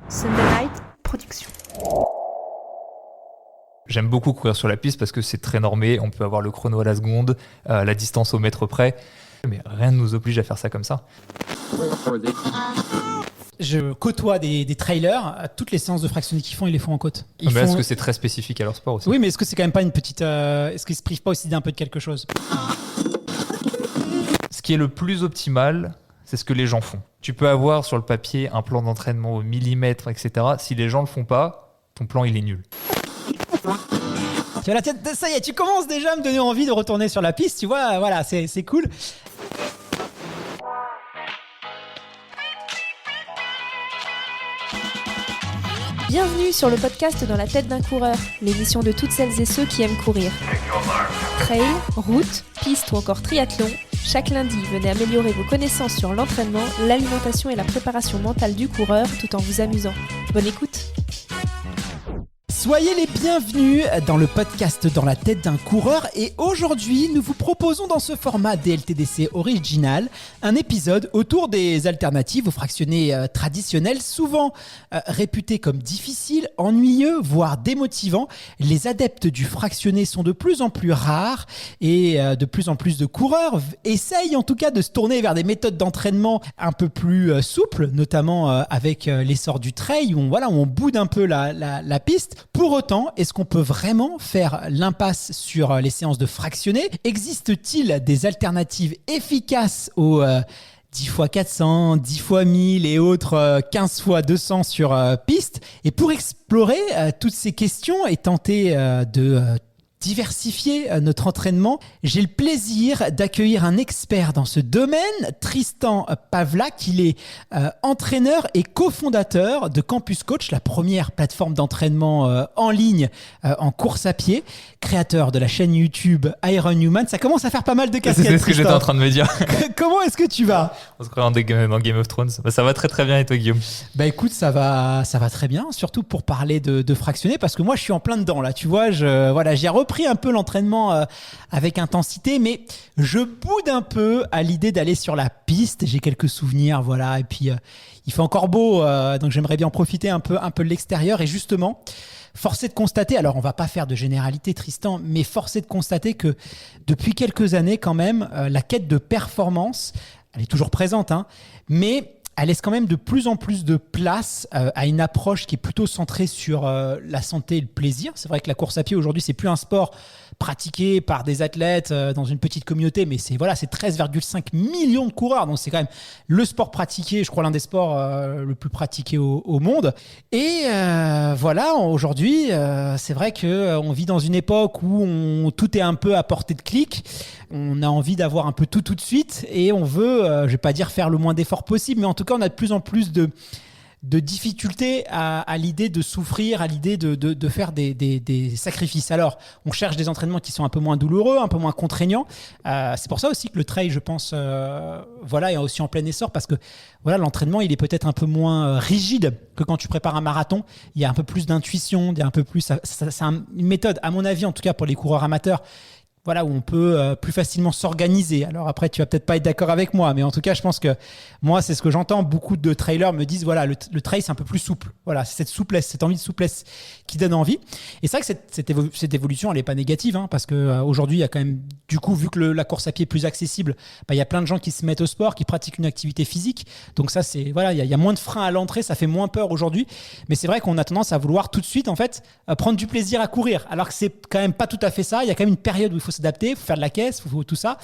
Sunday Night Production. J'aime beaucoup courir sur la piste parce que c'est très normé, on peut avoir le chrono à la seconde, la distance au mètre près, mais rien ne nous oblige à faire ça comme ça. Je côtoie des trailers, toutes les séances de fractionnés qu'ils font, ils les font en côte. Est-ce que c'est très spécifique à leur sport aussi ? Oui, mais est-ce que c'est quand même pas une petite... Est-ce qu'ils se privent pas aussi d'un peu de quelque chose ? Ce qui est le plus optimal, c'est ce que les gens font. Tu peux avoir sur le papier un plan d'entraînement au millimètre, etc. Si les gens le font pas, ton plan il est nul. Tu as la tête, ça y est, tu commences déjà à me donner envie de retourner sur la piste, tu vois, voilà, c'est cool. Bienvenue sur le podcast Dans la tête d'un coureur, l'émission de toutes celles et ceux qui aiment courir. Trail, route, piste ou encore triathlon, chaque lundi, venez améliorer vos connaissances sur l'entraînement, l'alimentation et la préparation mentale du coureur tout en vous amusant. Bonne écoute! Soyez les bienvenus dans le podcast Dans la tête d'un coureur et aujourd'hui nous vous proposons dans ce format DLTDC original un épisode autour des alternatives aux fractionnés traditionnels, souvent réputés comme difficiles, ennuyeux, voire démotivants. Les adeptes du fractionné sont de plus en plus rares et de plus en plus de coureurs essayent en tout cas de se tourner vers des méthodes d'entraînement un peu plus souples, notamment avec l'essor du trail où on boude un peu la piste. Pour autant, est-ce qu'on peut vraiment faire l'impasse sur les séances de fractionnés ? Existe-t-il des alternatives efficaces aux 10 x 400, 10 x 1000 et autres 15 x 200 sur piste ? Et pour explorer toutes ces questions et tenter de diversifier notre entraînement, j'ai le plaisir d'accueillir un expert dans ce domaine, Tristan Pavlak. Il est entraîneur et cofondateur de Campus Coach, la première plateforme d'entraînement en ligne en course à pied, créateur de la chaîne YouTube Ironhuman. Ça commence à faire pas mal de casquettes. C'est ce que j'étais en train de me dire. Comment est-ce que tu vas ? On se croit dans Game of Thrones. Ça va très très bien et toi Guillaume ? Bah écoute, ça va très bien, surtout pour parler de fractionner parce que moi je suis en plein dedans là, tu vois, j'ai repris un peu l'entraînement avec intensité, mais je boude un peu à l'idée d'aller sur la piste. J'ai quelques souvenirs, voilà, et puis il fait encore beau, donc j'aimerais bien en profiter un peu de l'extérieur. Et justement, force est de constater, alors on va pas faire de généralité Tristan, mais force est de constater que depuis quelques années quand même, la quête de performance, elle est toujours présente, hein, mais elle laisse quand même de plus en plus de place à une approche qui est plutôt centrée sur la santé et le plaisir. C'est vrai que la course à pied aujourd'hui, c'est plus un sport pratiqué par des athlètes dans une petite communauté, mais c'est 13,5 millions de coureurs. Donc c'est quand même le sport pratiqué, je crois l'un des sports le plus pratiqué au monde. Et aujourd'hui, c'est vrai qu'on vit dans une époque où tout est un peu à portée de clic. On a envie d'avoir un peu tout de suite et on veut, je vais pas dire faire le moins d'efforts possible, mais en tout cas, on a de plus en plus de difficultés à l'idée de souffrir, à l'idée de faire des sacrifices. Alors, on cherche des entraînements qui sont un peu moins douloureux, un peu moins contraignants. C'est pour ça aussi que le trail, je pense, est aussi en plein essor parce que l'entraînement, il est peut-être un peu moins rigide que quand tu prépares un marathon. Il y a un peu plus d'intuition, il y a un peu plus... C'est une méthode, à mon avis, en tout cas pour les coureurs amateurs, où on peut plus facilement s'organiser. Alors après, tu vas peut-être pas être d'accord avec moi, mais en tout cas, je pense que moi, c'est ce que j'entends. Beaucoup de trailers me disent, le trail, c'est un peu plus souple. Voilà, c'est cette souplesse, cette envie de souplesse qui donne envie. Et c'est vrai que cette évolution, elle n'est pas négative, hein, parce qu'aujourd'hui, il y a quand même, du coup, vu que la course à pied est plus accessible, il y a plein de gens qui se mettent au sport, qui pratiquent une activité physique. Donc ça, il y a moins de freins à l'entrée, ça fait moins peur aujourd'hui. Mais c'est vrai qu'on a tendance à vouloir tout de suite, en fait, prendre du plaisir à courir. Alors que c'est quand même pas tout à fait ça. Il y a quand même une période où il faut s'adapter, il faut faire de la caisse, il faut tout ça.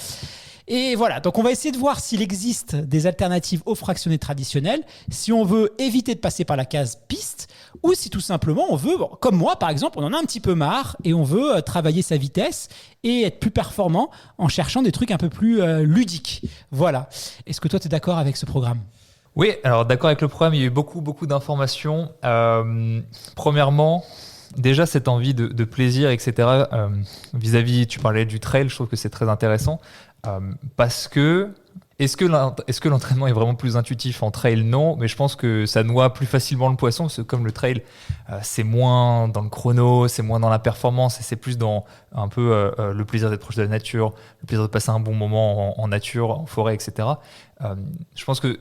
Et voilà, donc on va essayer de voir s'il existe des alternatives aux fractionnés traditionnels, si on veut éviter de passer par la case piste, ou si tout simplement on veut, comme moi par exemple, on en a un petit peu marre et on veut travailler sa vitesse et être plus performant en cherchant des trucs un peu plus ludiques. Voilà. Est-ce que toi tu es d'accord avec ce programme ? Oui, alors d'accord avec le programme, il y a eu beaucoup d'informations. Premièrement, déjà cette envie de plaisir, etc. Vis-à-vis, tu parlais du trail, je trouve que c'est très intéressant parce que est-ce que l'entraînement est vraiment plus intuitif en trail ? Non, mais je pense que ça noie plus facilement le poisson parce que comme le trail, c'est moins dans le chrono, c'est moins dans la performance et c'est plus dans un peu le plaisir d'être proche de la nature, le plaisir de passer un bon moment en nature, en forêt, etc. Je pense que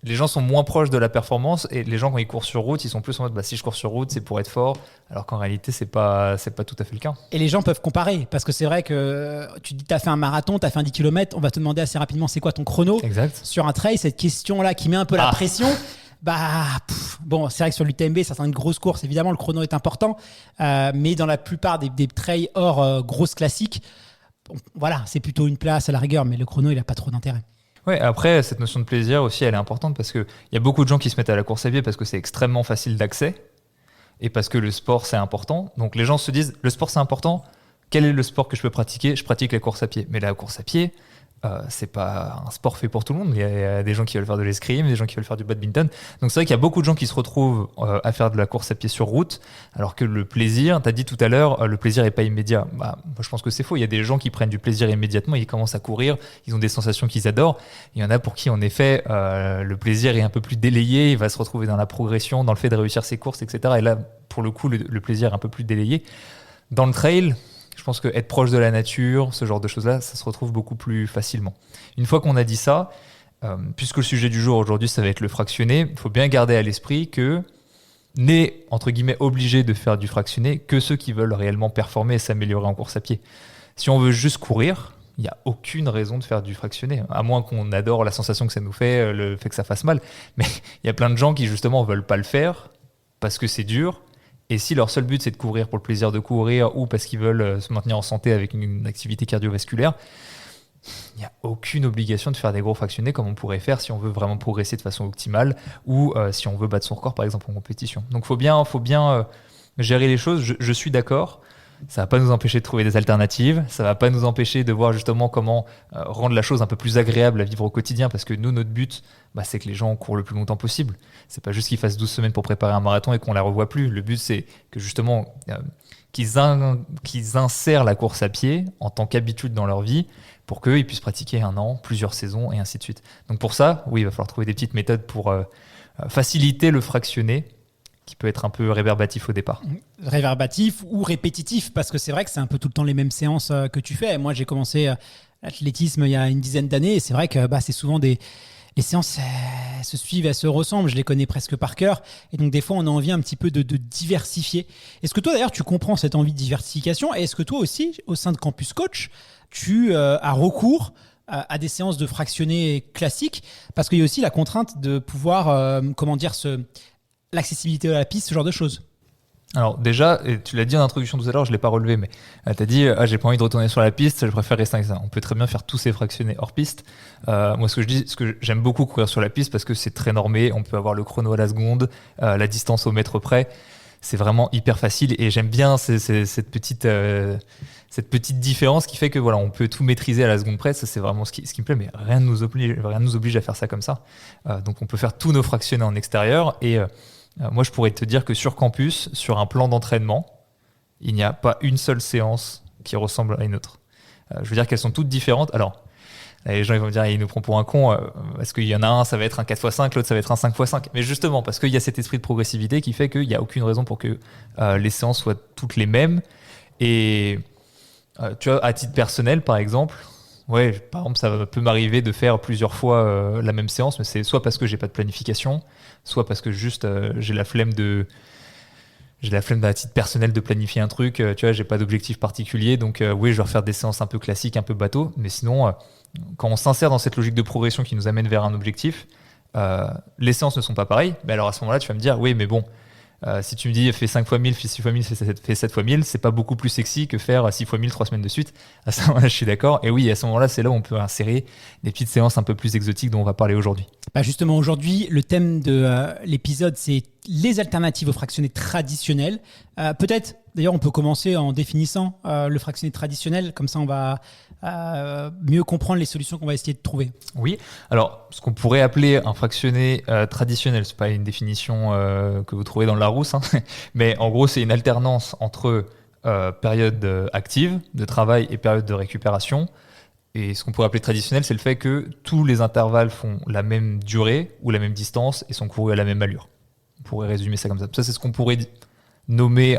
les gens sont moins proches de la performance et les gens quand ils courent sur route, ils sont plus en mode si je cours sur route, c'est pour être fort, alors qu'en réalité c'est pas tout à fait le cas. Et les gens peuvent comparer parce que c'est vrai que tu dis tu as fait un marathon, tu as fait un 10 km, on va te demander assez rapidement c'est quoi ton chrono. Exact. Sur un trail, cette question là qui met un peu la pression. Bon, c'est vrai que sur l'UTMB, ça c'est une grosse course. Évidemment, le chrono est important, mais dans la plupart des trails hors grosses classiques, voilà, c'est plutôt une place à la rigueur, mais le chrono, il a pas trop d'intérêt. Ouais, après, cette notion de plaisir aussi, elle est importante parce qu'il y a beaucoup de gens qui se mettent à la course à pied parce que c'est extrêmement facile d'accès et parce que le sport, c'est important. Donc les gens se disent, le sport, c'est important. Quel est le sport que je peux pratiquer ? Je pratique la course à pied. Mais la course à pied, c'est pas un sport fait pour tout le monde. Il y a des gens qui veulent faire de l'escrime, des gens qui veulent faire du badminton. Donc c'est vrai qu'il y a beaucoup de gens qui se retrouvent à faire de la course à pied sur route, alors que le plaisir, tu as dit tout à l'heure, le plaisir n'est pas immédiat. Moi, je pense que c'est faux. Il y a des gens qui prennent du plaisir immédiatement, ils commencent à courir, ils ont des sensations qu'ils adorent. Il y en a pour qui, en effet, le plaisir est un peu plus délayé, il va se retrouver dans la progression, dans le fait de réussir ses courses, etc. Et là, pour le coup, le plaisir est un peu plus délayé. Dans le trail, je pense qu'être proche de la nature, ce genre de choses-là, ça se retrouve beaucoup plus facilement. Une fois qu'on a dit ça, puisque le sujet du jour aujourd'hui, ça va être le fractionné, il faut bien garder à l'esprit que n'est, entre guillemets, obligé de faire du fractionné que ceux qui veulent réellement performer et s'améliorer en course à pied. Si on veut juste courir, il n'y a aucune raison de faire du fractionné, à moins qu'on adore la sensation que ça nous fait, le fait que ça fasse mal. Mais il y a plein de gens qui, justement, ne veulent pas le faire parce que c'est dur. Et si leur seul but c'est de courir pour le plaisir de courir ou parce qu'ils veulent se maintenir en santé avec une activité cardiovasculaire, il n'y a aucune obligation de faire des gros fractionnés comme on pourrait faire si on veut vraiment progresser de façon optimale ou si on veut battre son record par exemple en compétition. Donc faut bien gérer les choses. Je suis d'accord. Ça va pas nous empêcher de trouver des alternatives. Ça va pas nous empêcher de voir justement comment rendre la chose un peu plus agréable à vivre au quotidien parce que nous, notre but, c'est que les gens courent le plus longtemps possible. C'est pas juste qu'ils fassent 12 semaines pour préparer un marathon et qu'on la revoie plus. Le but, c'est que justement, qu'ils insèrent la course à pied en tant qu'habitude dans leur vie pour qu'ils puissent pratiquer 1 an, plusieurs saisons et ainsi de suite. Donc pour ça, oui, il va falloir trouver des petites méthodes pour faciliter le fractionné qui peut être un peu réverbatif au départ. Réverbatif ou répétitif, parce que c'est vrai que c'est un peu tout le temps les mêmes séances que tu fais. Moi, j'ai commencé l'athlétisme il y a une dizaine d'années et c'est vrai que c'est souvent les séances se suivent, elles se ressemblent, je les connais presque par cœur. Et donc, des fois, on a envie un petit peu de diversifier. Est-ce que toi, d'ailleurs, tu comprends cette envie de diversification ? Et est-ce que toi aussi, au sein de Campus Coach, tu as recours à des séances de fractionnés classiques ? Parce qu'il y a aussi la contrainte de pouvoir, l'accessibilité à la piste, ce genre de choses. Alors déjà, et tu l'as dit en introduction tout à l'heure, je ne l'ai pas relevé, mais tu as dit j'ai pas envie de retourner sur la piste, je préfère rester avec ça. On peut très bien faire tous ces fractionnés hors piste. Moi, ce que j'aime beaucoup courir sur la piste parce que c'est très normé, on peut avoir le chrono à la seconde, la distance au mètre près. C'est vraiment hyper facile et j'aime bien cette petite différence qui fait que voilà, on peut tout maîtriser à la seconde près. Ça, c'est vraiment ce qui me plaît, mais rien ne nous oblige à faire ça comme ça. Donc on peut faire tous nos fractionnés en extérieur et moi, je pourrais te dire que sur campus, sur un plan d'entraînement, il n'y a pas une seule séance qui ressemble à une autre. Je veux dire qu'elles sont toutes différentes. Alors, les gens ils vont me dire, il nous prend pour un con, parce qu'il y en a un, ça va être un 4x5, l'autre, ça va être un 5x5. Mais justement, parce qu'il y a cet esprit de progressivité qui fait qu'il n'y a aucune raison pour que les séances soient toutes les mêmes. Et tu vois, à titre personnel, par exemple, par exemple, ça peut m'arriver de faire plusieurs fois la même séance, mais c'est soit parce que j'ai pas de planification, soit parce que juste j'ai la flemme à titre personnel de planifier un truc. Tu vois, j'ai pas d'objectif particulier, donc oui, je vais refaire des séances un peu classiques, un peu bateau. Mais sinon, quand on s'insère dans cette logique de progression qui nous amène vers un objectif, les séances ne sont pas pareilles. Mais alors à ce moment-là, tu vas me dire, oui, mais bon. Si tu me dis fais 5 x 1000, fais 6 x 1000, fais 7 x 1000, c'est pas beaucoup plus sexy que faire 6 x 1000 3 semaines de suite. À ce moment-là, je suis d'accord. Et oui, à ce moment-là, c'est là où on peut insérer des petites séances un peu plus exotiques dont on va parler aujourd'hui. Justement, aujourd'hui, le thème de l'épisode, c'est les alternatives aux fractionnés traditionnels. Peut-être, d'ailleurs, on peut commencer en définissant le fractionné traditionnel. Comme ça, on va mieux comprendre les solutions qu'on va essayer de trouver. Oui, alors ce qu'on pourrait appeler un fractionné traditionnel, c'est pas une définition que vous trouvez dans le Larousse, mais en gros c'est une alternance entre période active de travail et période de récupération. Et ce qu'on pourrait appeler traditionnel, c'est le fait que tous les intervalles font la même durée ou la même distance et sont courus à la même allure. On pourrait résumer ça comme ça. Ça, c'est ce qu'on pourrait nommer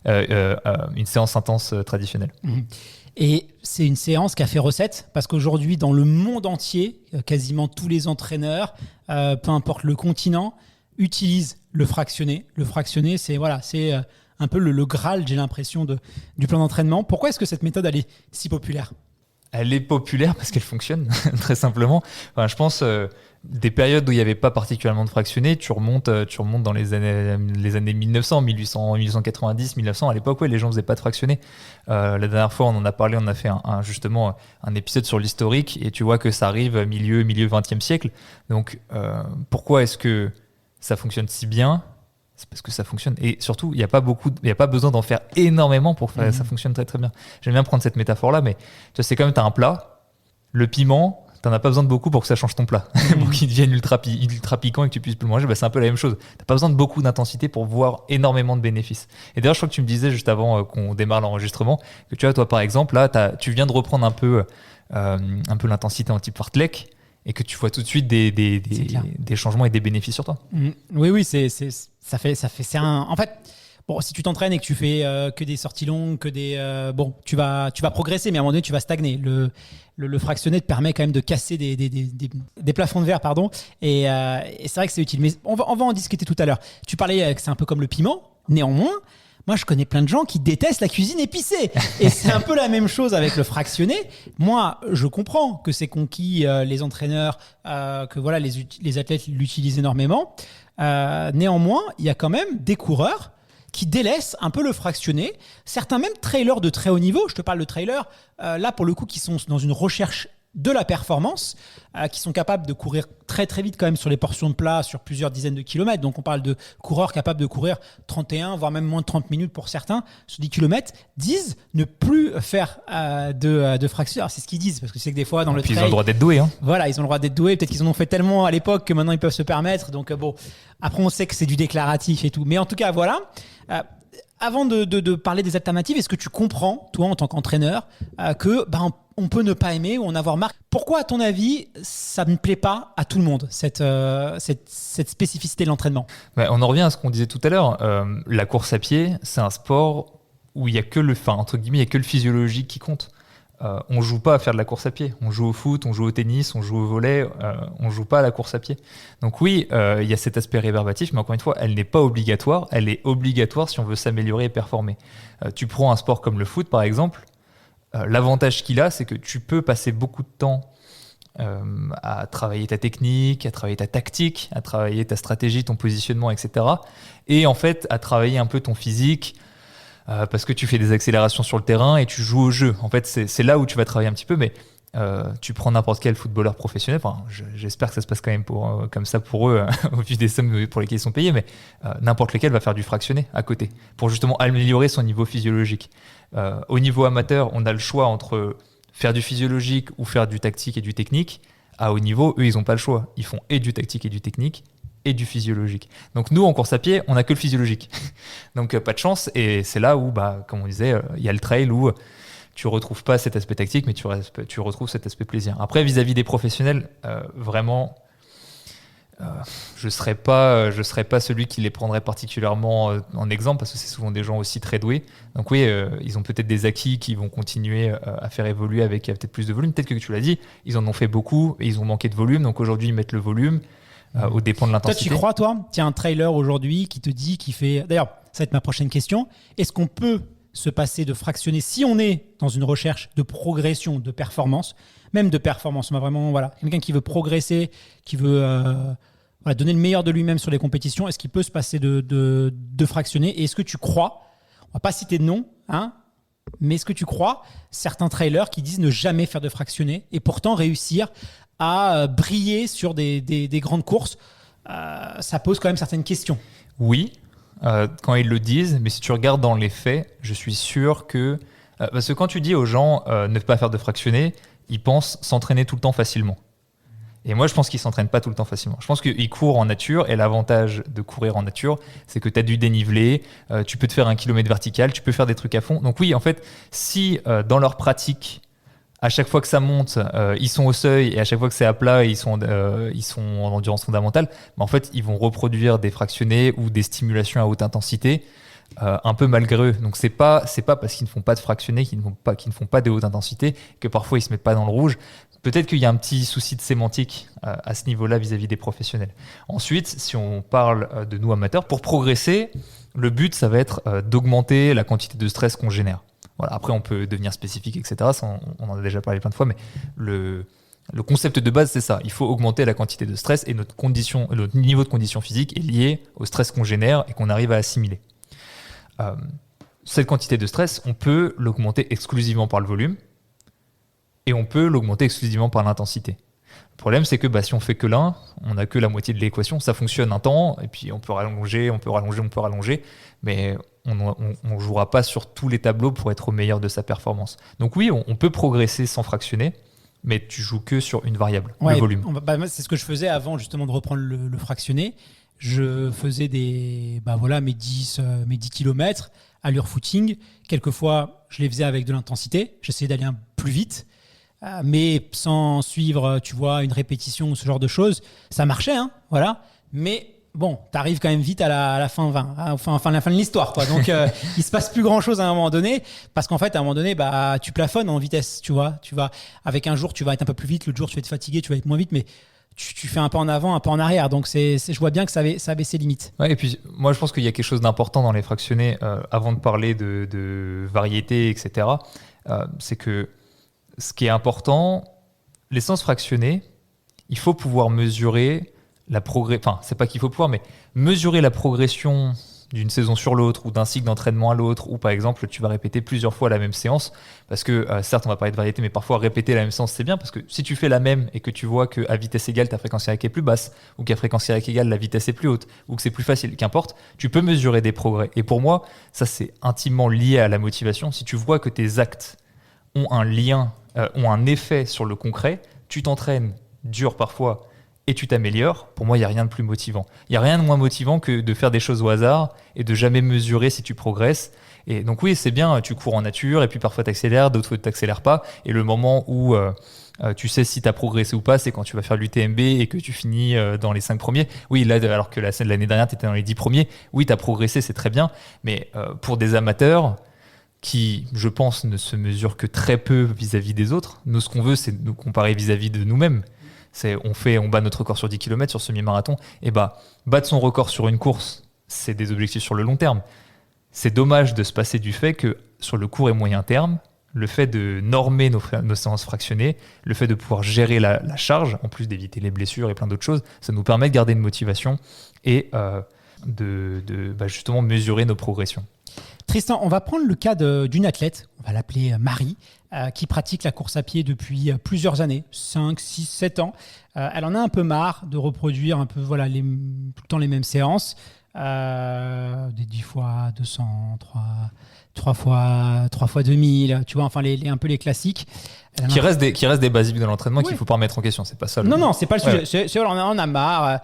une séance intense traditionnelle. Et c'est une séance qui a fait recette parce qu'aujourd'hui, dans le monde entier, quasiment tous les entraîneurs, peu importe le continent, utilisent le fractionné. Le fractionné, c'est un peu le Graal, j'ai l'impression, du plan d'entraînement. Pourquoi est-ce que cette méthode, elle est si populaire ? Elle est populaire parce qu'elle fonctionne, très simplement. Enfin, je pense des périodes où il n'y avait pas particulièrement de fractionné, tu remontes dans les années 1900, 1800, 1890, 1900. À l'époque, les gens ne faisaient pas de fractionné. La dernière fois, on en a parlé, on a fait justement un épisode sur l'historique et tu vois que ça arrive milieu 20e siècle. Donc, pourquoi est-ce que ça fonctionne si bien ? C'est parce que ça fonctionne. Et surtout, il n'y a pas besoin d'en faire énormément pour que ça fonctionne très très bien. J'aime bien prendre cette métaphore-là, mais tu vois, c'est comme tu as un plat, le piment, tu n'en as pas besoin de beaucoup pour que ça change ton plat, pour qu'il devienne ultra piquant et que tu puisses plus le manger. C'est un peu la même chose. Tu n'as pas besoin de beaucoup d'intensité pour voir énormément de bénéfices. Et d'ailleurs, je crois que tu me disais juste avant qu'on démarre l'enregistrement, que tu vois, toi par exemple, là, tu viens de reprendre un peu l'intensité en type fartlek, et que tu vois tout de suite des changements et des bénéfices sur toi. Oui, en fait, bon, si tu t'entraînes et que tu fais que des sorties longues, tu vas progresser, mais à un moment donné, tu vas stagner. Le fractionné te permet quand même de casser des plafonds de verre, pardon. Et c'est vrai que c'est utile. Mais on va en discuter tout à l'heure. Tu parlais que c'est un peu comme le piment. Néanmoins, moi, je connais plein de gens qui détestent la cuisine épicée. Et c'est un peu la même chose avec le fractionné. Moi, je comprends que c'est conquis, les entraîneurs, les athlètes l'utilisent énormément. Néanmoins, il y a quand même des coureurs qui délaissent un peu le fractionné. Certains même trailers de très haut niveau, je te parle de trailers, là pour le coup, qui sont dans une recherche de la performance, qui sont capables de courir très très vite quand même sur les portions de plat sur plusieurs dizaines de kilomètres. Donc on parle de coureurs capables de courir 31, voire même moins de 30 minutes pour certains sur 10 kilomètres, disent ne plus faire de fractionné. Alors c'est ce qu'ils disent, parce que c'est que des fois dans le trail... Ils ont le droit d'être doués. Voilà, ils ont le droit d'être doués. Peut-être qu'ils en ont fait tellement à l'époque que maintenant ils peuvent se permettre. Donc après on sait que c'est du déclaratif et tout. Mais en tout cas, voilà. Avant de parler des alternatives, est-ce que tu comprends, toi en tant qu'entraîneur, on peut ne pas aimer ou en avoir marre ? Pourquoi, à ton avis, ça ne plaît pas à tout le monde, cette spécificité de l'entraînement ? On en revient à ce qu'on disait tout à l'heure. La course à pied, c'est un sport où il n'y a que le physiologique qui compte. On joue pas à faire de la course à pied. On joue au foot, on joue au tennis, on joue au volley. On joue pas à la course à pied. Donc oui, il y a cet aspect rébarbatif, mais encore une fois, elle n'est pas obligatoire. Elle est obligatoire si on veut s'améliorer et performer. Tu prends un sport comme le foot, par exemple. L'avantage qu'il a, c'est que tu peux passer beaucoup de temps à travailler ta technique, à travailler ta tactique, à travailler ta stratégie, ton positionnement, etc. Et en fait, à travailler un peu ton physique, parce que tu fais des accélérations sur le terrain et tu joues au jeu. En fait, c'est là où tu vas travailler un petit peu, mais tu prends n'importe quel footballeur professionnel, j'espère que ça se passe quand même comme ça pour eux, au vu des sommes pour lesquelles ils sont payés, mais n'importe lequel va faire du fractionné à côté, pour justement améliorer son niveau physiologique. Au niveau amateur, on a le choix entre faire du physiologique ou faire du tactique et du technique. À haut niveau, eux, ils n'ont pas le choix. Ils font et du tactique et du technique, et du physiologique. Donc nous, en course à pied, on n'a que le physiologique. Donc pas de chance. Et c'est là où, comme on disait, il y a le trail où tu ne retrouves pas cet aspect tactique, mais tu retrouves cet aspect plaisir. Après, vis-à-vis des professionnels, vraiment, je ne serais pas celui qui les prendrait particulièrement en exemple, parce que c'est souvent des gens aussi très doués. Donc oui, ils ont peut-être des acquis qui vont continuer à faire évoluer avec peut-être plus de volume. Peut-être que tu l'as dit, ils en ont fait beaucoup et ils ont manqué de volume. Donc aujourd'hui, ils mettent le volume au dépend de l'intensité. Toi, tu crois, toi, tu as un trailer aujourd'hui qui te dit, qui fait... D'ailleurs, ça va être ma prochaine question. Est-ce qu'on peut se passer de fractionner si on est dans une recherche de progression, de performance, même de performance? On va vraiment, quelqu'un qui veut progresser, qui veut donner le meilleur de lui-même sur les compétitions, est-ce qu'il peut se passer de fractionner? Et est-ce que tu crois, on va pas citer de nom, mais est-ce que tu crois certains trailers qui disent ne jamais faire de fractionner et pourtant réussir à briller sur des grandes courses? Ça pose quand même certaines questions. Oui, quand ils le disent, mais si tu regardes dans les faits, je suis sûr que... parce que quand tu dis aux gens ne pas faire de fractionner, ils pensent s'entraîner tout le temps facilement. Et moi, je pense qu'ils ne s'entraînent pas tout le temps facilement. Je pense qu'ils courent en nature, et l'avantage de courir en nature, c'est que tu as du dénivelé, tu peux te faire 1 kilomètre vertical, tu peux faire des trucs à fond. Donc oui, en fait, si dans leur pratique, À chaque fois que ça monte, ils sont au seuil, et à chaque fois que c'est à plat, ils sont en endurance fondamentale. Mais en fait, ils vont reproduire des fractionnés ou des stimulations à haute intensité, un peu malgré eux. Donc c'est pas parce qu'ils ne font pas de fractionnés, qu'ils ne font pas de haute intensité, que parfois ils se mettent pas dans le rouge. Peut-être qu'il y a un petit souci de sémantique à ce niveau-là vis-à-vis des professionnels. Ensuite, si on parle de nous amateurs, pour progresser, le but, ça va être d'augmenter la quantité de stress qu'on génère. Voilà. Après, on peut devenir spécifique, etc. Ça, on en a déjà parlé plein de fois, mais le concept de base, c'est ça. Il faut augmenter la quantité de stress, et notre niveau de condition physique est lié au stress qu'on génère et qu'on arrive à assimiler. Cette quantité de stress, on peut l'augmenter exclusivement par le volume, et on peut l'augmenter exclusivement par l'intensité. Le problème, c'est que si on fait que l'un, on n'a que la moitié de l'équation. Ça fonctionne un temps, et puis on peut rallonger, mais on ne jouera pas sur tous les tableaux pour être au meilleur de sa performance. Donc oui, on peut progresser sans fractionner, mais tu joues que sur une variable, le volume. Moi, c'est ce que je faisais avant justement de reprendre le fractionné. Je faisais mes 10 km, allure footing. Quelquefois, je les faisais avec de l'intensité. J'essayais d'aller plus vite. Mais sans suivre, tu vois, une répétition ou ce genre de choses. Ça marchait, hein, voilà. Mais bon, t'arrives quand même vite à la fin 20, à la fin de l'histoire, quoi. Donc, il se passe plus grand-chose à un moment donné, parce qu'en fait, à un moment donné, tu plafonnes en vitesse, tu vois. Tu vas, avec un jour, tu vas être un peu plus vite, l'autre jour, tu vas être fatigué, tu vas être moins vite, mais tu fais un pas en avant, un pas en arrière. Donc, je vois bien que ça avait ses limites. Ouais, et puis, moi, je pense qu'il y a quelque chose d'important dans les fractionnés, avant de parler de variété, etc. C'est que ce qui est important, les séances fractionnées, il faut pouvoir mesurer la progression. Enfin, c'est pas qu'il faut pouvoir, mais mesurer la progression d'une saison sur l'autre ou d'un cycle d'entraînement à l'autre, ou par exemple, tu vas répéter plusieurs fois la même séance, parce que certes, on va parler de variété, mais parfois répéter la même séance, c'est bien, parce que si tu fais la même et que tu vois qu'à vitesse égale, ta fréquence cardiaque est plus basse, ou qu'à fréquence cardiaque égale, la vitesse est plus haute, ou que c'est plus facile, qu'importe, tu peux mesurer des progrès. Et pour moi, ça, c'est intimement lié à la motivation. Si tu vois que tes actes ont un lien, ont un effet sur le concret, tu t'entraînes dur parfois et tu t'améliores, pour moi, il n'y a rien de plus motivant. Il n'y a rien de moins motivant que de faire des choses au hasard et de jamais mesurer si tu progresses. Et donc oui, c'est bien, tu cours en nature et puis parfois tu accélères, d'autres fois tu n'accélères pas. Et le moment où tu sais si tu as progressé ou pas, c'est quand tu vas faire l'UTMB et que tu finis dans les 5 premiers. Oui, là, alors que l'année dernière, tu étais dans les 10 premiers. Oui, tu as progressé, c'est très bien. Mais pour des amateurs qui, je pense, ne se mesurent que très peu vis-à-vis des autres, nous, ce qu'on veut, c'est nous comparer vis-à-vis de nous-mêmes. On bat notre record sur 10 km, sur semi-marathon, et battre son record sur une course, c'est des objectifs sur le long terme. C'est dommage de se passer du fait que sur le court et moyen terme, le fait de normer nos séances fractionnées, le fait de pouvoir gérer la charge, en plus d'éviter les blessures et plein d'autres choses, ça nous permet de garder une motivation et justement mesurer nos progressions. Tristan, on va prendre le cas d'une athlète, on va l'appeler Marie, qui pratique la course à pied depuis plusieurs années, 5, 6, 7 ans. Elle en a un peu marre de reproduire un peu tout le temps les mêmes séances, des 10 fois 200, 3 fois 2000, tu vois, enfin un peu les classiques. Qui restent des basiques de l'entraînement, qu'il ne faut pas remettre en question, c'est pas ça. Non, c'est pas le sujet. C'est, on en a marre.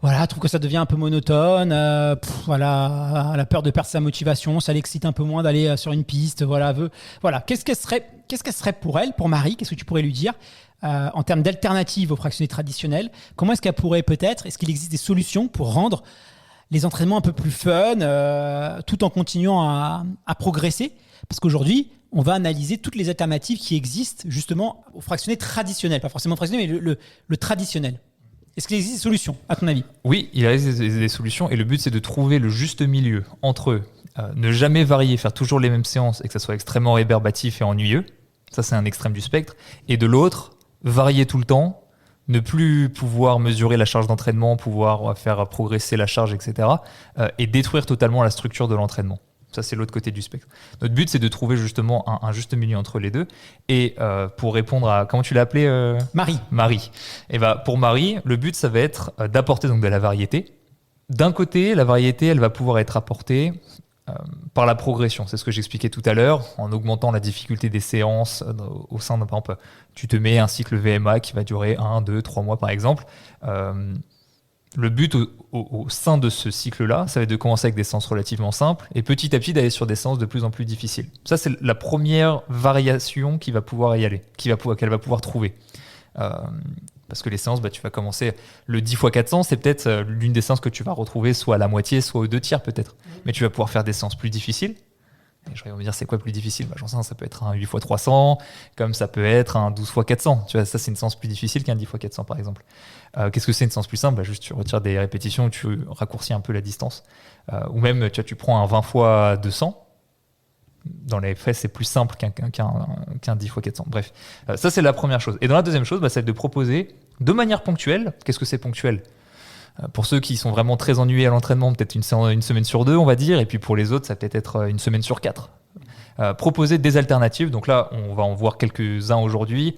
Voilà, trouve que ça devient un peu monotone. Elle a peur de perdre sa motivation, ça l'excite un peu moins d'aller sur une piste. Voilà. Qu'est-ce qu'elle serait pour elle, pour Marie? Qu'est-ce que tu pourrais lui dire en termes d'alternatives aux fractionnés traditionnels? Comment est-ce qu'elle pourrait est-ce qu'il existe des solutions pour rendre les entraînements un peu plus fun, tout en continuant à progresser? Parce qu'aujourd'hui, on va analyser toutes les alternatives qui existent justement aux fractionnés traditionnels, pas forcément fractionnés, mais le traditionnel. Est-ce qu'il existe des solutions, à ton avis? Oui, il existe des solutions, et le but, c'est de trouver le juste milieu entre ne jamais varier, faire toujours les mêmes séances et que ça soit extrêmement rébarbatif et ennuyeux. Ça, c'est un extrême du spectre. Et de l'autre, varier tout le temps, ne plus pouvoir mesurer la charge d'entraînement, pouvoir faire progresser la charge, etc. Et détruire totalement la structure de l'entraînement. Ça, c'est l'autre côté du spectre. Notre but, c'est de trouver justement un juste milieu entre les deux. Et pour répondre à... Comment tu l'as appelé Marie. Et pour Marie, le but, ça va être d'apporter donc de la variété. D'un côté, la variété, elle va pouvoir être apportée par la progression. C'est ce que j'expliquais tout à l'heure, en augmentant la difficulté des séances au sein de... Par exemple, tu te mets un cycle VMA qui va durer 1, 2, 3 mois, par exemple. Le but au sein de ce cycle-là, ça va être de commencer avec des séances relativement simples et petit à petit d'aller sur des séances de plus en plus difficiles. Ça, c'est la première variation qu'il va pouvoir y aller, qu'elle va pouvoir trouver. Parce que les séances, tu vas commencer le 10 x 400, c'est peut-être l'une des séances que tu vas retrouver soit à la moitié, soit aux 2/3 peut-être. Mais tu vas pouvoir faire des séances plus difficiles. Et je vais me dire, c'est quoi plus difficile ? J'en sais, ça peut être un 8 x 300, comme ça peut être un 12 x 400. Tu vois, ça, c'est une séance plus difficile qu'un 10 x 400, par exemple. Qu'est-ce que c'est une séance plus simple ? Juste, tu retires des répétitions, tu raccourcis un peu la distance. Ou même, tu prends un 20 x 200. Dans les faits, c'est plus simple qu'un 10 x 400. Bref, ça, c'est la première chose. Et dans la deuxième chose, ça va être de proposer de manière ponctuelle. Qu'est-ce que c'est ponctuel ? Pour ceux qui sont vraiment très ennuyés à l'entraînement, peut-être une semaine sur 2, on va dire. Et puis pour les autres, ça peut être une semaine sur 4. Proposer des alternatives. Donc là, on va en voir quelques-uns aujourd'hui.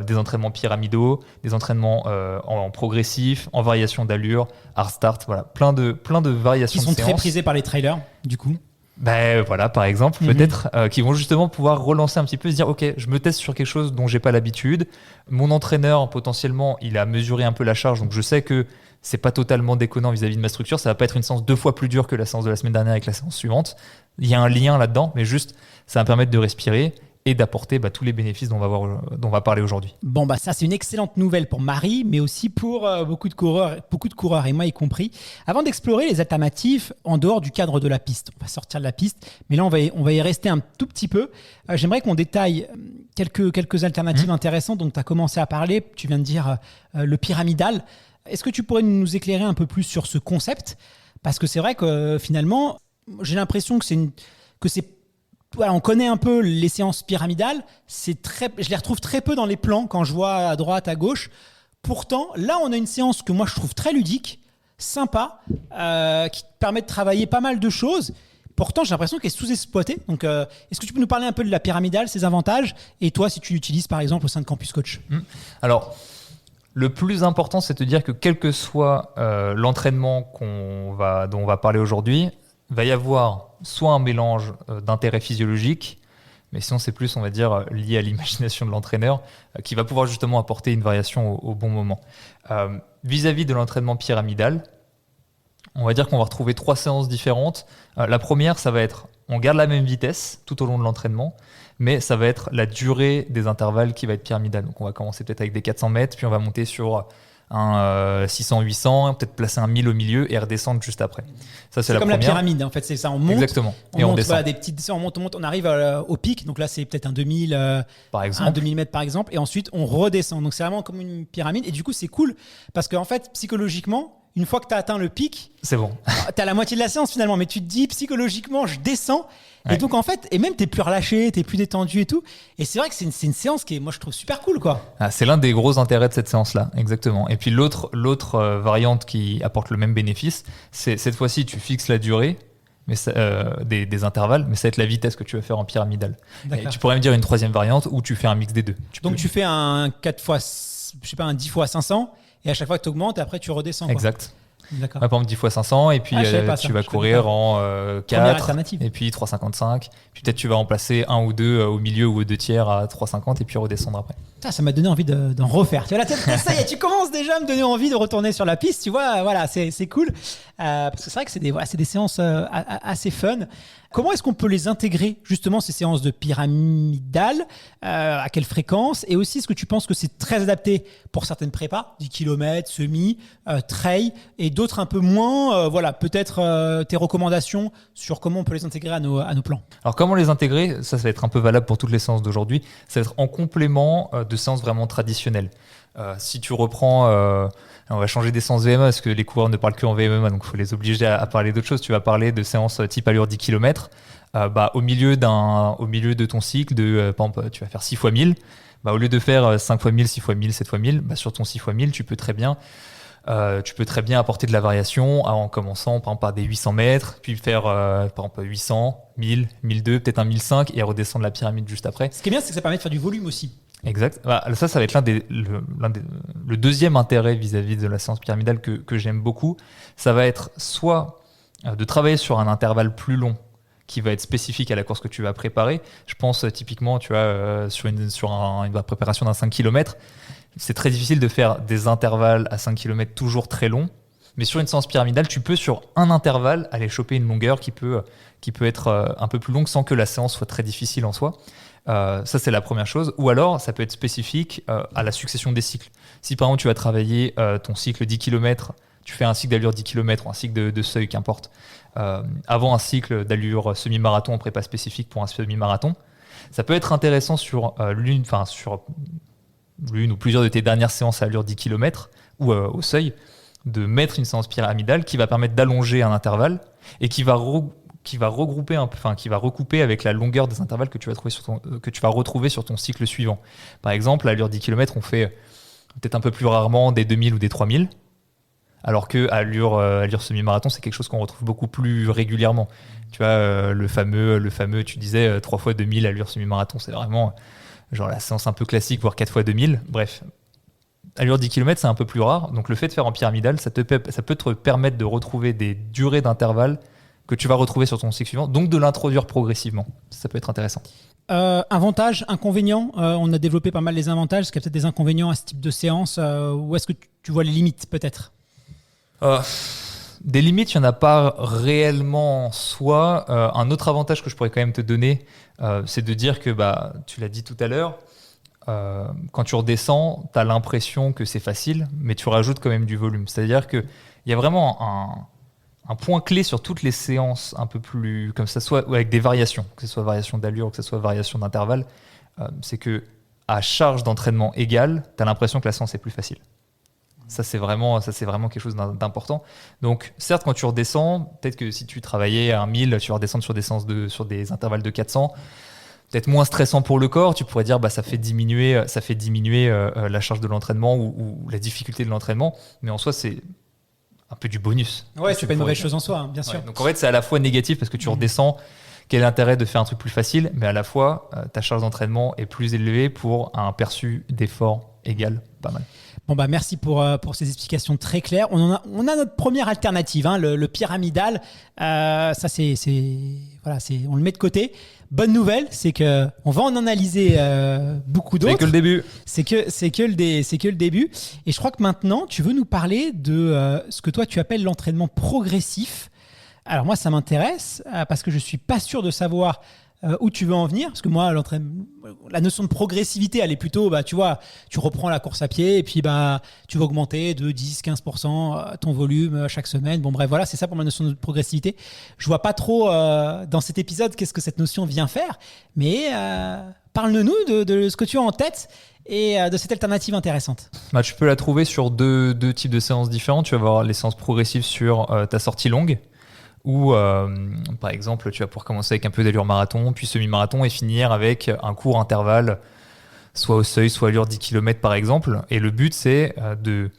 Des entraînements pyramidaux, des entraînements en progressif, en variation d'allure, hard start. Voilà, plein de variations de séances. Qui sont très prisés par les trailers, du coup. Voilà, par exemple, peut-être, qui vont justement pouvoir relancer un petit peu, se dire, ok, je me teste sur quelque chose dont j'ai pas l'habitude. Mon entraîneur, potentiellement, il a mesuré un peu la charge, donc je sais que c'est pas totalement déconnant vis-à-vis de ma structure. Ça va pas être une séance 2 fois plus dure que la séance de la semaine dernière avec la séance suivante. Il y a un lien là-dedans, mais juste, ça va permettre de respirer et d'apporter tous les bénéfices dont on va parler aujourd'hui. Bon, ça, c'est une excellente nouvelle pour Marie, mais aussi pour beaucoup de coureurs, et moi y compris. Avant d'explorer les alternatives en dehors du cadre de la piste, on va sortir de la piste, mais là, on va y rester un tout petit peu. J'aimerais qu'on détaille quelques alternatives intéressantes dont tu as commencé à parler. Tu viens de dire le pyramidal. Est-ce que tu pourrais nous éclairer un peu plus sur ce concept ? Parce que c'est vrai que finalement, j'ai l'impression voilà, on connaît un peu les séances pyramidales. Je les retrouve très peu dans les plans quand je vois à droite, à gauche. Pourtant, là, on a une séance que moi, je trouve très ludique, sympa, qui te permet de travailler pas mal de choses. Pourtant, j'ai l'impression qu'elle est sous-exploitée. Donc, est-ce que tu peux nous parler un peu de la pyramidale, ses avantages ? Et toi, si tu l'utilises, par exemple, au sein de Campus Coach ? Alors, le plus important, c'est de te dire que quel que soit l'entraînement dont on va parler aujourd'hui, va y avoir soit un mélange d'intérêts physiologiques, mais sinon c'est plus, on va dire, lié à l'imagination de l'entraîneur, qui va pouvoir justement apporter une variation au bon moment. Vis-à-vis de l'entraînement pyramidal, on va dire qu'on va retrouver 3 séances différentes. La première, ça va être, on garde la même vitesse tout au long de l'entraînement, mais ça va être la durée des intervalles qui va être pyramidale. Donc on va commencer peut-être avec des 400 mètres, puis on va monter sur un 600-800, peut-être placer un 1000 au milieu et redescendre juste après. Ça, c'est la comme première. La pyramide, en fait, c'est ça. On monte. Exactement. On monte, voilà, des petites, on monte, on arrive au pic. Donc là, c'est peut-être un 2000, par exemple. Un 2000 mètres par exemple. Et ensuite, on redescend. Donc c'est vraiment comme une pyramide. Et du coup, c'est cool parce qu'en fait, psychologiquement, une fois que tu as atteint le pic, c'est bon. Tu as la moitié de la séance finalement, mais tu te dis psychologiquement, je descends. Ouais. Et donc en fait, et même tu es plus relâché, tu es plus détendu et tout. Et c'est vrai que c'est une séance qui est, moi je trouve super cool, quoi. C'est l'un des gros intérêts de cette séance-là, exactement. Et puis l'autre variante qui apporte le même bénéfice, c'est cette fois-ci tu fixes la durée, mais des intervalles, mais ça va être la vitesse que tu vas faire en pyramidal. Et tu pourrais me dire une troisième variante où tu fais un mix des deux. Tu fais un 4 x, je sais pas, un 10 x 500. Et à chaque fois que tu augmentes, et après tu redescends. Exact. D'accord. Par exemple 10 x 500 et puis tu vas courir en 4 et puis 3,55. Puis peut-être tu vas remplacer un ou deux au milieu ou aux 2/3 à 3,50 et puis redescendre après. Ça m'a donné envie d'en refaire. Tu vois, ça y est, tu commences déjà à me donner envie de retourner sur la piste. Tu vois, voilà, c'est cool. Parce que c'est vrai que c'est des séances assez fun. Comment est-ce qu'on peut les intégrer, justement, ces séances de pyramidal ? À quelle fréquence ? Et aussi, est-ce que tu penses que c'est très adapté pour certaines prépas, 10 km, semi, trail, et d'autres un peu moins voilà, peut-être tes recommandations sur comment on peut les intégrer à nos plans. Alors, comment les intégrer ? Ça va être un peu valable pour toutes les séances d'aujourd'hui. Ça va être en complément de séances vraiment traditionnelles. Si tu reprends... on va changer d'essence VMA parce que les coureurs ne parlent que en VMA, donc il faut les obliger à parler d'autres choses. Tu vas parler de séances type allure 10 km. Au milieu de ton cycle, par exemple, tu vas faire 6 x 1000. Au lieu de faire 5 x 1000, 6 x 1000, 7 x 1000, sur ton 6 x 1000, tu peux très bien apporter de la variation en commençant par exemple par des 800 mètres, puis faire par exemple 800, 1000, 1002, peut-être un 1005 et redescendre la pyramide juste après. Ce qui est bien, c'est que ça permet de faire du volume aussi. Exact. Ça va être le deuxième intérêt vis-à-vis de la séance pyramidale que j'aime beaucoup. Ça va être soit de travailler sur un intervalle plus long qui va être spécifique à la course que tu vas préparer. Je pense typiquement, tu vois, sur une préparation d'un 5 km, c'est très difficile de faire des intervalles à 5 km toujours très longs Mais sur une séance pyramidale, tu peux sur un intervalle aller choper une longueur qui peut être un peu plus longue sans que la séance soit très difficile en soi. Ça, c'est la première chose. Ou alors, ça peut être spécifique à la succession des cycles. Si par exemple, tu vas travailler ton cycle 10 km, tu fais un cycle d'allure 10 km ou un cycle de seuil, qu'importe, avant un cycle d'allure semi-marathon en prépa spécifique pour un semi-marathon, ça peut être intéressant sur l'une ou plusieurs de tes dernières séances à allure 10 km ou au seuil, de mettre une séance pyramidale qui va permettre d'allonger un intervalle et qui va recouper avec la longueur des intervalles que tu vas retrouver sur ton cycle suivant. Par exemple, à allure 10 km, on fait peut-être un peu plus rarement des 2000 ou des 3000, alors que à allure semi-marathon, c'est quelque chose qu'on retrouve beaucoup plus régulièrement. Tu vois, le fameux, tu disais 3 fois 2000 à allure semi-marathon, c'est vraiment genre la séance un peu classique, voire 4 fois 2000. Bref, allure 10 km, c'est un peu plus rare. Donc le fait de faire en pyramidale, ça peut te permettre de retrouver des durées d'intervalle que tu vas retrouver sur ton cycle suivant, donc de l'introduire progressivement. Ça peut être intéressant. Avantages, inconvénients, on a développé pas mal les avantages. Est-ce qu'il y a peut-être des inconvénients à ce type de séance ou est-ce que tu vois les limites peut-être? Des limites, il n'y en a pas réellement en soi. Un autre avantage que je pourrais quand même te donner, c'est de dire que, tu l'as dit tout à l'heure, quand tu redescends, tu as l'impression que c'est facile, mais tu rajoutes quand même du volume. C'est-à-dire qu'il y a vraiment un point clé sur toutes les séances un peu plus, comme ça soit avec des variations, que ce soit variation d'allure, que ce soit variation d'intervalle, c'est que à charge d'entraînement égale, tu as l'impression que la séance est plus facile. Ça, c'est vraiment quelque chose d'important. Donc, certes, quand tu redescends, peut-être que si tu travaillais à 1000, tu vas redescendre sur des intervalles de 400, peut-être moins stressant pour le corps. Tu pourrais dire ça fait diminuer la charge de l'entraînement ou la difficulté de l'entraînement. Mais en soi, c'est un peu du bonus. Ouais, c'est pas une mauvaise chose en soi, bien sûr. Donc en fait, c'est à la fois négatif parce que tu redescends. Quel est l'intérêt de faire un truc plus facile? Mais à la fois, ta charge d'entraînement est plus élevée pour un perçu d'effort égal, pas mal. Bon merci pour ces explications très claires. On a notre première alternative, le pyramidal. Ça on le met de côté. Bonne nouvelle, c'est que on va en analyser beaucoup d'autres. C'est que le début. C'est que le début. Et je crois que maintenant, tu veux nous parler de ce que toi tu appelles l'entraînement progressif. Alors moi, ça m'intéresse parce que je suis pas sûr de savoir où tu veux en venir, parce que moi, la notion de progressivité, elle est plutôt, tu vois, tu reprends la course à pied et puis tu vas augmenter de 10-15% ton volume chaque semaine. Bon bref, voilà, c'est ça pour ma notion de progressivité. Je vois pas trop dans cet épisode qu'est-ce que cette notion vient faire, mais parle-nous de ce que tu as en tête et de cette alternative intéressante. Tu peux la trouver sur deux types de séances différentes. Tu vas avoir les séances progressives sur ta sortie longue, où, par exemple, tu vas pouvoir commencer avec un peu d'allure marathon, puis semi-marathon, et finir avec un court intervalle, soit au seuil, soit allure 10 km, par exemple. Et le but, c'est de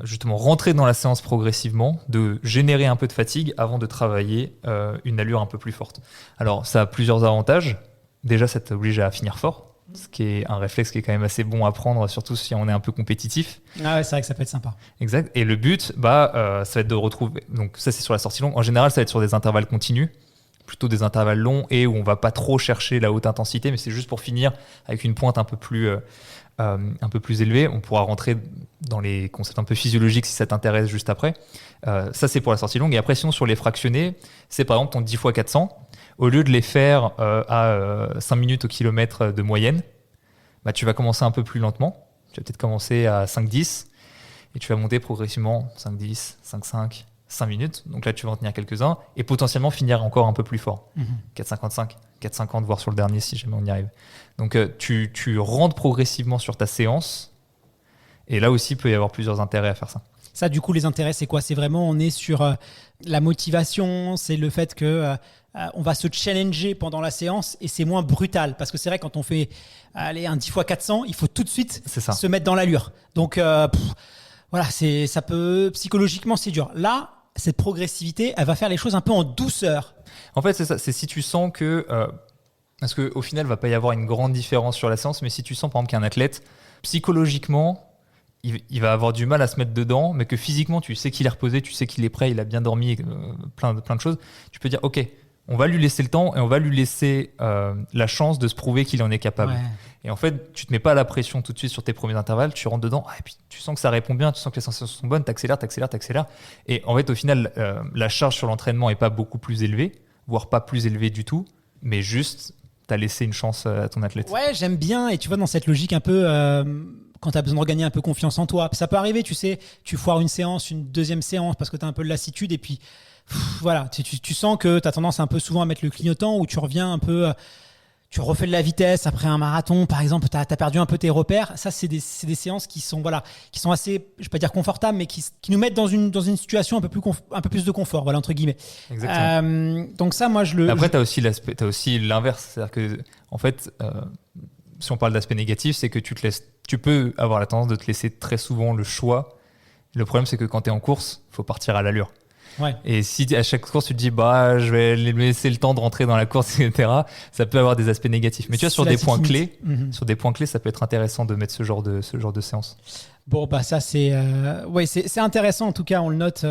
justement rentrer dans la séance progressivement, de générer un peu de fatigue avant de travailler une allure un peu plus forte. Alors, ça a plusieurs avantages. Déjà, ça t'oblige à finir fort, ce qui est un réflexe qui est quand même assez bon à prendre, surtout si on est un peu compétitif. Ah ouais, c'est vrai que ça peut être sympa. Exact. Et le but, ça va être de retrouver. Donc ça, c'est sur la sortie longue. En général, ça va être sur des intervalles continus, plutôt des intervalles longs et où on va pas trop chercher la haute intensité, mais c'est juste pour finir avec une pointe un peu plus élevée. On pourra rentrer dans les concepts un peu physiologiques si ça t'intéresse juste après. Ça, c'est pour la sortie longue. Et après, sinon, sur les fractionnés, c'est par exemple ton 10 x 400. Au lieu de les faire à 5 minutes au kilomètre de moyenne, tu vas commencer un peu plus lentement. Tu vas peut-être commencer à 5-10 et tu vas monter progressivement 5-10, 5-5, 5 minutes. Donc là, tu vas en tenir quelques-uns et potentiellement finir encore un peu plus fort. 4,55, 4,50, voire sur le dernier si jamais on y arrive. Donc tu rentres progressivement sur ta séance et là aussi, il peut y avoir plusieurs intérêts à faire ça. Ça, du coup, les intérêts, c'est quoi? C'est vraiment, on est sur la motivation, c'est le fait que on va se challenger pendant la séance et c'est moins brutal. Parce que c'est vrai, quand on fait un 10 x 400, il faut tout de suite se mettre dans l'allure. Donc, voilà, ça peut, psychologiquement, c'est dur. Là, cette progressivité, elle va faire les choses un peu en douceur. En fait, c'est ça. C'est si tu sens que... parce qu'au final, il ne va pas y avoir une grande différence sur la séance, mais si tu sens, par exemple, qu'un athlète, psychologiquement, il va avoir du mal à se mettre dedans, mais que physiquement, tu sais qu'il est reposé, tu sais qu'il est prêt, il a bien dormi, plein de choses, tu peux dire, OK, on va lui laisser le temps et on va lui laisser la chance de se prouver qu'il en est capable. Ouais. Et en fait, tu te mets pas la pression tout de suite sur tes premiers intervalles, tu rentres dedans, et puis tu sens que ça répond bien, tu sens que les sensations sont bonnes, t'accélères. Et en fait, au final, la charge sur l'entraînement est pas beaucoup plus élevée, voire pas plus élevée du tout, mais juste, t'as laissé une chance à ton athlète. Ouais, j'aime bien. Et tu vois, dans cette logique un peu, quand tu as besoin de regagner un peu confiance en toi, ça peut arriver, tu sais, tu foires une séance, une deuxième séance parce que tu as un peu de lassitude et puis voilà, tu sens que tu as tendance un peu souvent à mettre le clignotant ou tu reviens un peu, tu refais de la vitesse après un marathon, par exemple, tu as perdu un peu tes repères. Ça, c'est des séances qui sont assez, je vais pas dire confortables, mais qui nous mettent dans une situation un peu plus de confort, voilà, entre guillemets. Exactement. Donc ça, moi, Après, tu as aussi l'inverse. C'est-à-dire que, en fait, si on parle d'aspect négatif, c'est que tu peux avoir la tendance de te laisser très souvent le choix. Le problème, c'est que quand tu es en course, il faut partir à l'allure. Ouais. Et si à chaque course tu te dis je vais lui laisser le temps de rentrer dans la course, etc., ça peut avoir des aspects négatifs. Mais tu vois, sur des points clés, ça peut être intéressant de mettre ce genre de séance. Bon, bah ça c'est intéressant en tout cas, on le note.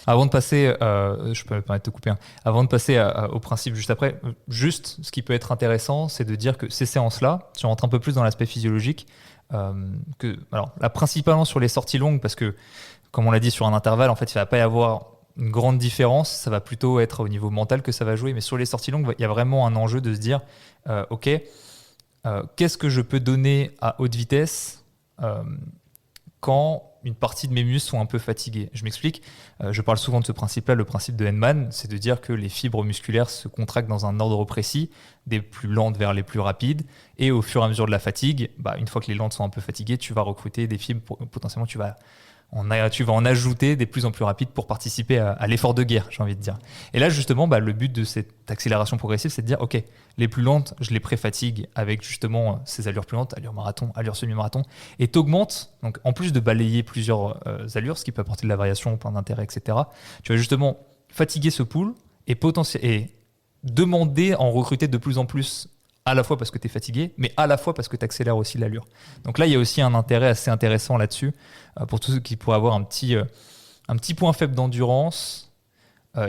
Avant de passer, je peux me permettre de te couper. Avant de passer au principe juste après, juste ce qui peut être intéressant, c'est de dire que ces séances-là, tu rentres un peu plus dans l'aspect physiologique. Alors là, principalement sur les sorties longues, parce que comme on l'a dit, sur un intervalle, en fait, il ne va pas y avoir une grande différence. Ça va plutôt être au niveau mental que ça va jouer. Mais sur les sorties longues, il y a vraiment un enjeu de se dire OK, qu'est-ce que je peux donner à haute vitesse quand une partie de mes muscles sont un peu fatigués. Je m'explique. Je parle souvent de ce principe-là, le principe de Henman, c'est de dire que les fibres musculaires se contractent dans un ordre précis, des plus lentes vers les plus rapides. Et au fur et à mesure de la fatigue, une fois que les lentes sont un peu fatiguées, tu vas recruter des fibres, potentiellement tu vas en ajouter des plus en plus rapides pour participer à l'effort de guerre, j'ai envie de dire. Et là, justement, le but de cette accélération progressive, c'est de dire, OK, les plus lentes, je les pré-fatigue avec justement ces allures plus lentes, allure marathon, allure semi-marathon, et t'augmentes, donc en plus de balayer plusieurs allures, ce qui peut apporter de la variation, plein d'intérêt, etc., tu vas justement fatiguer ce pool et demander à en recruter de plus en plus, à la fois parce que tu es fatigué, mais à la fois parce que tu accélères aussi l'allure. Donc là, il y a aussi un intérêt assez intéressant là-dessus, pour tous ceux qui pourraient avoir un petit point faible d'endurance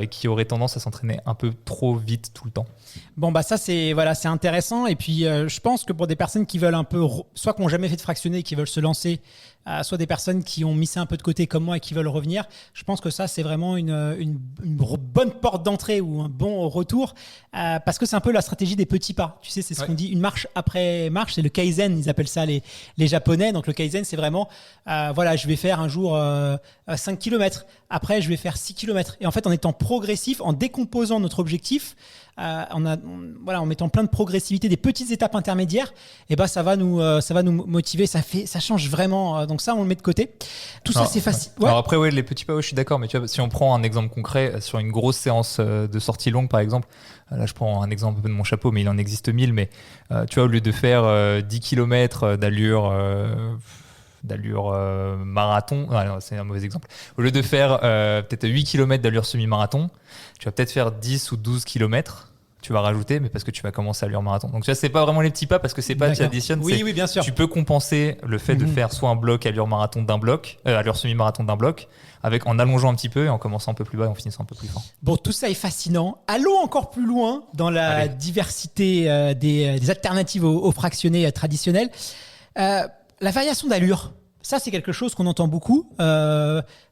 et qui auraient tendance à s'entraîner un peu trop vite tout le temps. Bon, ça, c'est intéressant. Et puis, je pense que pour des personnes qui veulent un peu, soit qui n'ont jamais fait de fractionné et qui veulent se lancer, soit des personnes qui ont mis ça un peu de côté comme moi et qui veulent revenir, je pense que ça, c'est vraiment une bonne porte d'entrée ou un bon retour, parce que c'est un peu la stratégie des petits pas. Tu sais, c'est ce qu'on dit, une marche après marche, c'est le Kaizen, ils appellent ça les Japonais. Donc le Kaizen, c'est vraiment, je vais faire un jour 5 km, après je vais faire 6 km. Et en fait, en étant progressif, en décomposant notre objectif, en mettant plein de progressivité, des petites étapes intermédiaires, et ça va nous motiver, ça change vraiment. Donc ça, on le met de côté. Tout ça, c'est facile. Ouais. Alors après, les petits pas, je suis d'accord. Mais tu vois, si on prend un exemple concret sur une grosse séance de sortie longue, par exemple, là, je prends un exemple de mon chapeau, mais il en existe 1000. Mais tu vois, au lieu de faire 10 km d'allure marathon, non, c'est un mauvais exemple. Au lieu de faire peut-être 8 km d'allure semi-marathon, tu vas peut-être faire 10 ou 12 km. Tu vas rajouter, mais parce que tu vas commencer à allure marathon. Donc tu vois, c'est pas vraiment les petits pas parce que c'est pas tu additionnes. Oui, bien sûr. Tu peux compenser le fait de faire soit un bloc allure marathon d'un bloc, allure semi-marathon d'un bloc, en allongeant un petit peu et en commençant un peu plus bas et en finissant un peu plus fort. Bon, tout ça est fascinant. Allons encore plus loin dans la diversité des alternatives aux fractionnés traditionnels. La variation d'allure. Ça, c'est quelque chose qu'on entend beaucoup.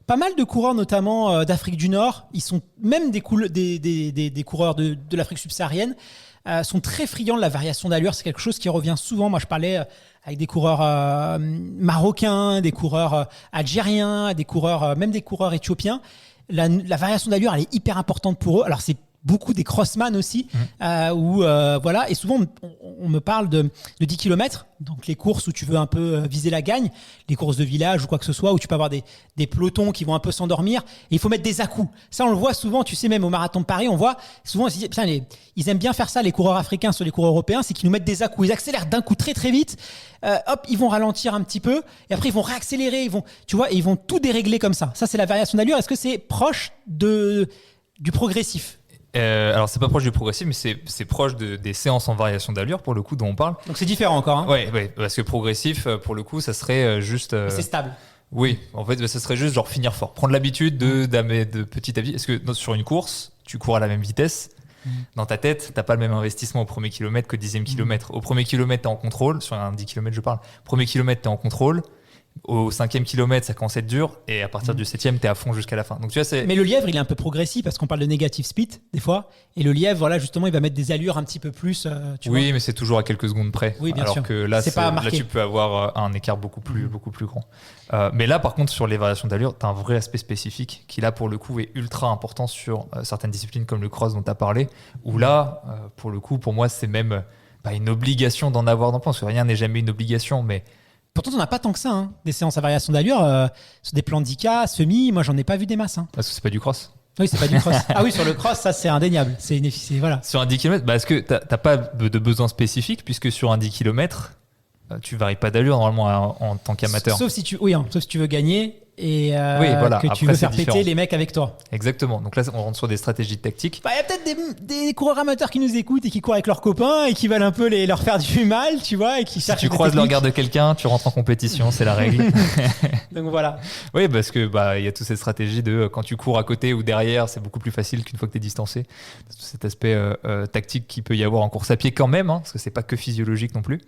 Pas mal de coureurs, notamment d'Afrique du Nord, ils sont même des coureurs de l'Afrique subsaharienne, sont très friands de la variation d'allure. C'est quelque chose qui revient souvent. Moi, je parlais avec des coureurs marocains, des coureurs algériens, même des coureurs éthiopiens. La variation d'allure, elle est hyper importante pour eux. Alors, c'est beaucoup des crossman aussi, et souvent on me parle de 10 km, donc les courses où tu veux un peu viser la gagne, les courses de village ou quoi que ce soit, où tu peux avoir des pelotons qui vont un peu s'endormir, et il faut mettre des à-coups. Ça, on le voit souvent, tu sais, même au marathon de Paris, on voit souvent, ils aiment bien faire ça, les coureurs africains sur les coureurs européens, c'est qu'ils nous mettent des à-coups, ils accélèrent d'un coup très très vite, ils vont ralentir un petit peu, et après ils vont réaccélérer, ils vont tout dérégler comme ça. Ça, c'est la variation d'allure. Est-ce que c'est proche du progressif ? Alors c'est pas proche du progressif, mais c'est proche des séances en variation d'allure pour le coup dont on parle. Donc c'est différent encore. Hein. Ouais, parce que progressif pour le coup ça serait juste. C'est stable. Oui, en fait, ça serait juste genre finir fort. Prendre l'habitude de petit à petit. Est-ce que sur une course, tu cours à la même vitesse? Dans ta tête, t'as pas le même investissement au premier kilomètre qu'au 10e kilomètre. Au premier kilomètre, t'es en contrôle. Sur un 10 km, je parle. Premier kilomètre, t'es en contrôle. Au 5e kilomètre, ça commence à être dur. Et à partir du 7e, t'es à fond jusqu'à la fin. Donc, tu vois, Mais le lièvre, il est un peu progressif parce qu'on parle de negative speed, des fois. Et le lièvre, voilà, justement, il va mettre des allures un petit peu plus. Tu vois. mais c'est toujours à quelques secondes près. Oui, bien alors sûr. que là, là, tu peux avoir un écart beaucoup plus grand. Mais là, par contre, sur les variations d'allure, tu as un vrai aspect spécifique qui, là, pour le coup, est ultra important sur certaines disciplines comme le cross dont tu as parlé, où là, pour le coup, pour moi, c'est même pas une obligation d'en avoir dans le plan, parce que rien n'est jamais une obligation, mais... Pourtant, on n'a pas tant que ça, hein, des séances à variation d'allure. Sur des plans 10K, semi, moi, j'en ai pas vu des masses. Hein. Parce que c'est pas du cross. Oui, c'est pas du cross. Ah oui, sur le cross, ça, c'est indéniable. C'est voilà. Sur un 10 km, est-ce que tu n'as pas de besoin spécifique, puisque sur un 10 km, tu varies pas d'allure normalement en tant qu'amateur. Sauf si tu veux gagner et que tu Après, veux faire différent. péter les mecs avec toi. Exactement. Donc là, on rentre sur des stratégies tactiques. Il y a peut-être des coureurs amateurs qui nous écoutent et qui courent avec leurs copains et qui veulent un peu leur faire du mal, tu vois, et qui Si cherchent tu des croises le techniques. regard de quelqu'un, tu rentres en compétition, c'est la règle. Donc voilà. Oui, parce que y a toute cette stratégie de quand tu cours à côté ou derrière, c'est beaucoup plus facile qu'une fois que tu es distancé. Cet aspect tactique qu'il peut y avoir en course à pied quand même, hein, parce que c'est pas que physiologique non plus.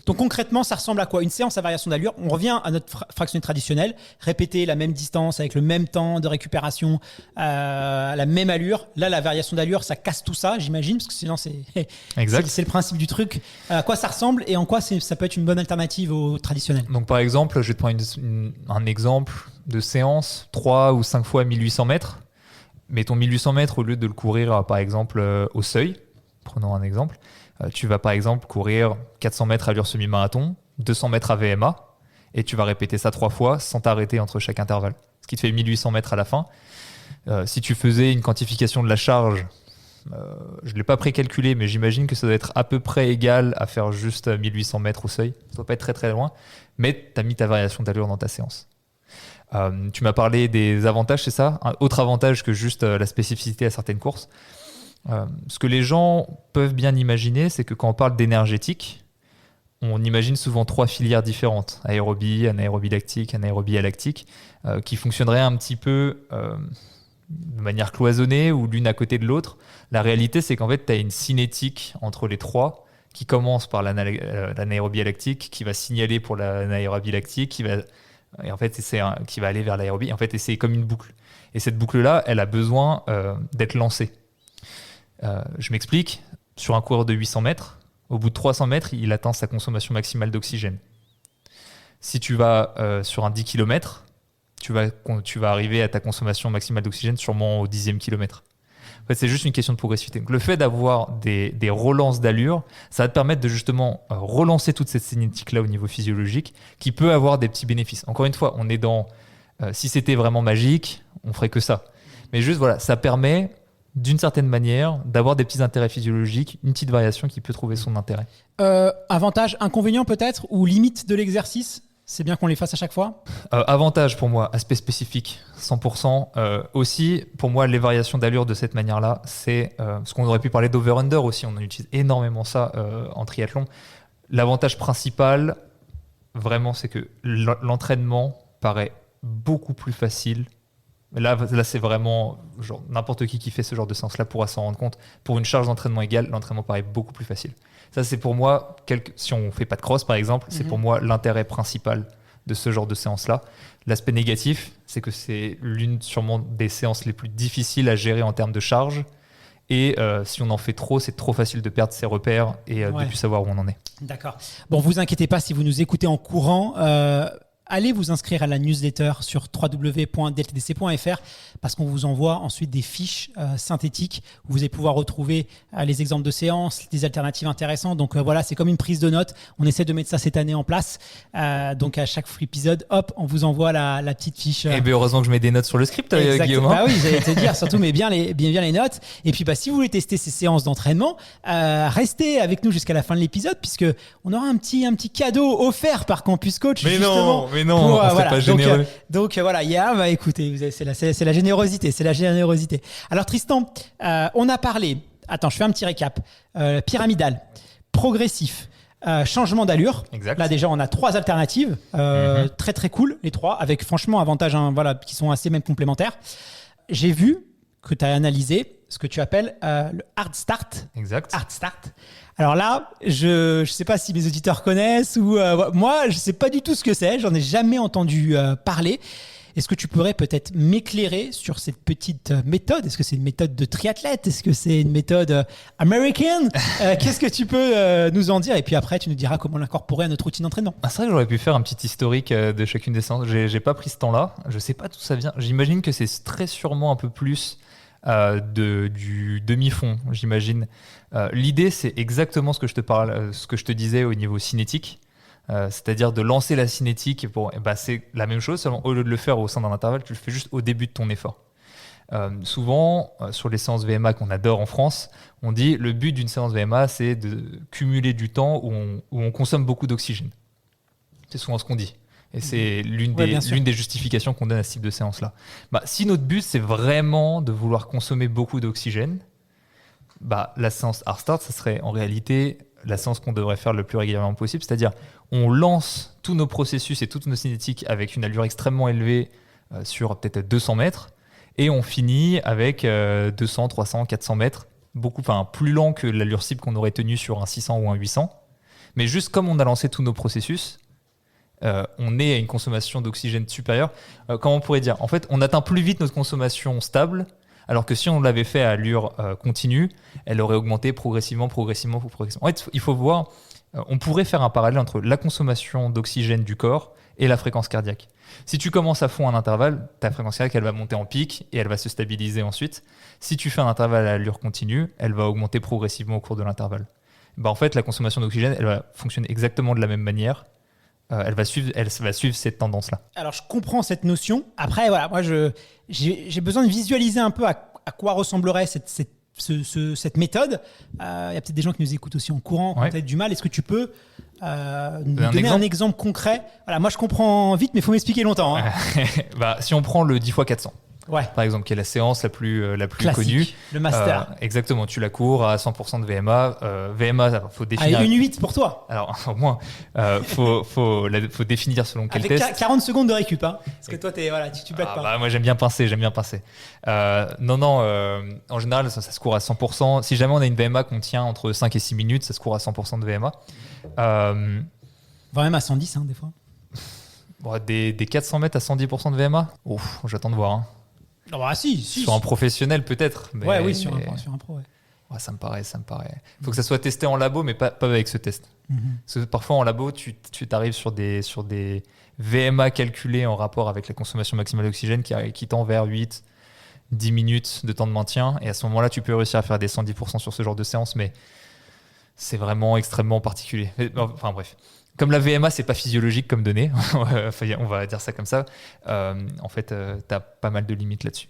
Donc concrètement, ça ressemble à quoi? Une séance à variation d'allure. On revient à notre fractionné traditionnel. Répéter la même distance avec le même temps de récupération, la même allure. Là, la variation d'allure, ça casse tout ça, j'imagine, parce que sinon, c'est le principe du truc. À quoi ça ressemble et en quoi ça peut être une bonne alternative au traditionnel? Donc par exemple, je vais te prendre un exemple de séance 3 ou 5 fois 1800 mètres. Mettons 1800 mètres au lieu de le courir, par exemple, au seuil. Prenons un exemple. Tu vas par exemple courir 400 mètres à allure semi-marathon, 200 mètres à VMA, et tu vas répéter ça 3 fois sans t'arrêter entre chaque intervalle. Ce qui te fait 1800 mètres à la fin. Si tu faisais une quantification de la charge, je ne l'ai pas précalculé, mais j'imagine que ça doit être à peu près égal à faire juste 1800 mètres au seuil. Ça ne doit pas être très très loin, mais tu as mis ta variation d'allure dans ta séance. Tu m'as parlé des avantages, c'est ça? Un autre avantage que juste la spécificité à certaines courses. Ce que les gens peuvent bien imaginer, c'est que quand on parle d'énergétique, on imagine souvent 3 filières différentes, aérobie, anaérobie lactique, anaérobie alactique, qui fonctionneraient un petit peu de manière cloisonnée ou l'une à côté de l'autre. La réalité, c'est qu'en fait, tu as une cinétique entre les trois qui commence par l'anaérobie lactique, qui va signaler pour l'anaérobie lactique, et en fait, qui va aller vers l'aérobie. En fait, et c'est comme une boucle. Et cette boucle-là, elle a besoin d'être lancée. Je m'explique. Sur un coureur de 800 mètres, au bout de 300 mètres, il atteint sa consommation maximale d'oxygène. Si tu vas sur un 10 km, tu vas arriver à ta consommation maximale d'oxygène sûrement au 10e kilomètre. En fait, c'est juste une question de progressivité. Donc, le fait d'avoir des relances d'allure, ça va te permettre de justement relancer toute cette cinétique-là au niveau physiologique, qui peut avoir des petits bénéfices. Encore une fois, on est dans... si c'était vraiment magique, on ferait que ça. Mais juste, voilà, ça permet, d'une certaine manière, d'avoir des petits intérêts physiologiques, une petite variation qui peut trouver son intérêt. Avantage, inconvénient peut-être, ou limite de l'exercice? C'est bien qu'on les fasse à chaque fois. Avantage pour moi, aspect spécifique, 100%. Aussi, pour moi, les variations d'allure de cette manière-là, c'est ce qu'on aurait pu parler d'over-under aussi. On en utilise énormément ça en triathlon. L'avantage principal, vraiment, c'est que l'entraînement paraît beaucoup plus facile. Là, c'est vraiment genre, n'importe qui fait ce genre de séance-là pourra s'en rendre compte. Pour une charge d'entraînement égale, l'entraînement paraît beaucoup plus facile. Ça, c'est pour moi, si on ne fait pas de cross, par exemple, c'est pour moi l'intérêt principal de ce genre de séance-là. L'aspect négatif, c'est que c'est l'une sûrement des séances les plus difficiles à gérer en termes de charge. Et si on en fait trop, c'est trop facile de perdre ses repères et de ne plus savoir où on en est. D'accord. Bon, vous inquiétez pas si vous nous écoutez en courant. Allez vous inscrire à la newsletter sur www.dltdc.fr parce qu'on vous envoie ensuite des fiches synthétiques où vous allez pouvoir retrouver les exemples de séances, des alternatives intéressantes. Donc voilà, c'est comme une prise de notes. On essaie de mettre ça cette année en place. Donc à chaque épisode, hop, on vous envoie la petite fiche. Et bien heureusement que je mets des notes sur le script, Guillaume. Bah oui, j'allais te dire, surtout, mais bien les notes. Et puis si vous voulez tester ces séances d'entraînement, restez avec nous jusqu'à la fin de l'épisode puisque on aura un petit cadeau offert par Campus Coach. Mais non, on serait pas généreux. Donc voilà, écoutez, c'est la générosité, c'est la générosité. Alors Tristan, on a parlé, attends, je fais un petit récap, pyramidal, progressif, Changement d'allure. Exact. Là déjà on a 3 alternatives, très très cool les 3, avec franchement avantages qui sont assez même complémentaires. J'ai vu que tu as analysé ce que tu appelles le hard start. Exact. Hard start. Alors là, je sais pas si mes auditeurs connaissent ou moi je sais pas du tout ce que c'est, j'en ai jamais entendu parler. Est-ce que tu pourrais peut-être m'éclairer sur cette petite méthode? Est-ce que c'est une méthode de triathlète? Est-ce que c'est une méthode américaine? Qu'est-ce que tu peux nous en dire? Et puis après, tu nous diras comment l'incorporer à notre routine d'entraînement. Ah, c'est vrai que j'aurais pu faire un petit historique de chacune des séances. J'ai pas pris ce temps-là. Je sais pas d'où ça vient. J'imagine que c'est très sûrement un peu plus du demi-fond, j'imagine. L'idée, c'est exactement ce que je te disais au niveau cinétique. C'est-à-dire de lancer la cinétique, c'est la même chose, seulement au lieu de le faire au sein d'un intervalle, tu le fais juste au début de ton effort. Souvent, sur les séances VMA qu'on adore en France, on dit le but d'une séance VMA, c'est de cumuler du temps où on consomme beaucoup d'oxygène. C'est souvent ce qu'on dit. Et c'est l'une des justifications qu'on donne à ce type de séance-là. Si notre but, c'est vraiment de vouloir consommer beaucoup d'oxygène, la séance hard start, ça serait en réalité la séance qu'on devrait faire le plus régulièrement possible, c'est-à-dire on lance tous nos processus et toutes nos cinétiques avec une allure extrêmement élevée sur peut-être 200 mètres et on finit avec 200, 300, 400 mètres, plus lent que l'allure cible qu'on aurait tenue sur un 600 ou un 800. Mais juste comme on a lancé tous nos processus, on est à une consommation d'oxygène supérieure. Comment on pourrait dire? En fait, on atteint plus vite notre consommation stable, alors que si on l'avait fait à allure continue, elle aurait augmenté progressivement. En fait, il faut voir, on pourrait faire un parallèle entre la consommation d'oxygène du corps et la fréquence cardiaque. Si tu commences à fond un intervalle, ta fréquence cardiaque, elle va monter en pic et elle va se stabiliser ensuite. Si tu fais un intervalle à allure continue, elle va augmenter progressivement au cours de l'intervalle. En fait, la consommation d'oxygène, elle va fonctionner exactement de la même manière. Elle va suivre cette tendance-là. Alors, je comprends cette notion. Après, voilà, moi, j'ai besoin de visualiser un peu à quoi ressemblerait cette méthode. Il y a peut-être des gens qui nous écoutent aussi en courant, qui ont peut-être du mal. Est-ce que tu peux nous donner un exemple concret? Voilà, moi, je comprends vite, mais il faut m'expliquer longtemps. Hein. Si on prend le 10x400. Ouais. Par exemple, qui est la séance la plus classique, connue. Le master. Exactement, tu la cours à 100% de VMA. VMA, il faut définir. Une 8 pour toi. Alors, au moins, faut définir selon quel avec test. 40 secondes de récup, hein, parce que toi, tu blagues pas. Moi, j'aime bien pincer. En général, ça se court à 100%. Si jamais on a une VMA qu'on tient entre 5 et 6 minutes, ça se court à 100% de VMA. Même à 110, hein, des fois. Des 400 mètres à 110% de VMA, j'attends de voir. Hein. Si. Sur un professionnel peut-être. Mais sur un pro. Ouais. Ça me paraît. Faut que ça soit testé en labo, mais pas avec ce test. Parce que parfois en labo, tu t'arrives sur des VMA calculés en rapport avec la consommation maximale d'oxygène qui tend vers 8, 10 minutes de temps de maintien. Et à ce moment-là, tu peux réussir à faire des 110% sur ce genre de séance, mais c'est vraiment extrêmement particulier. Enfin bref. Comme la VMA, c'est pas physiologique comme donnée, on va dire ça comme ça, en fait, tu as pas mal de limites là-dessus.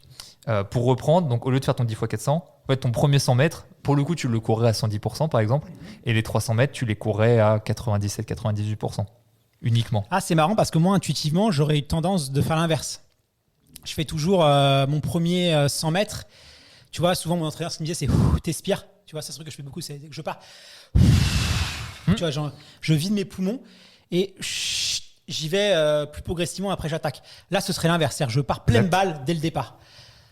Pour reprendre, donc au lieu de faire ton 10x400, en fait, ton premier 100 mètres, pour le coup, tu le courrais à 110% par exemple, et les 300 mètres, tu les courrais à 97-98% uniquement. Ah, c'est marrant parce que moi, intuitivement, j'aurais eu tendance de faire l'inverse. Je fais toujours mon premier 100 mètres. Tu vois, souvent, mon entraîneur, ce qu'il me disait, c'est t'espires. Tu vois, c'est un truc que je fais beaucoup, c'est que je pars. Tu vois, je vide mes poumons et j'y vais plus progressivement, après j'attaque. Là, ce serait l'inverse, c'est-à-dire je pars pleine balle dès le départ.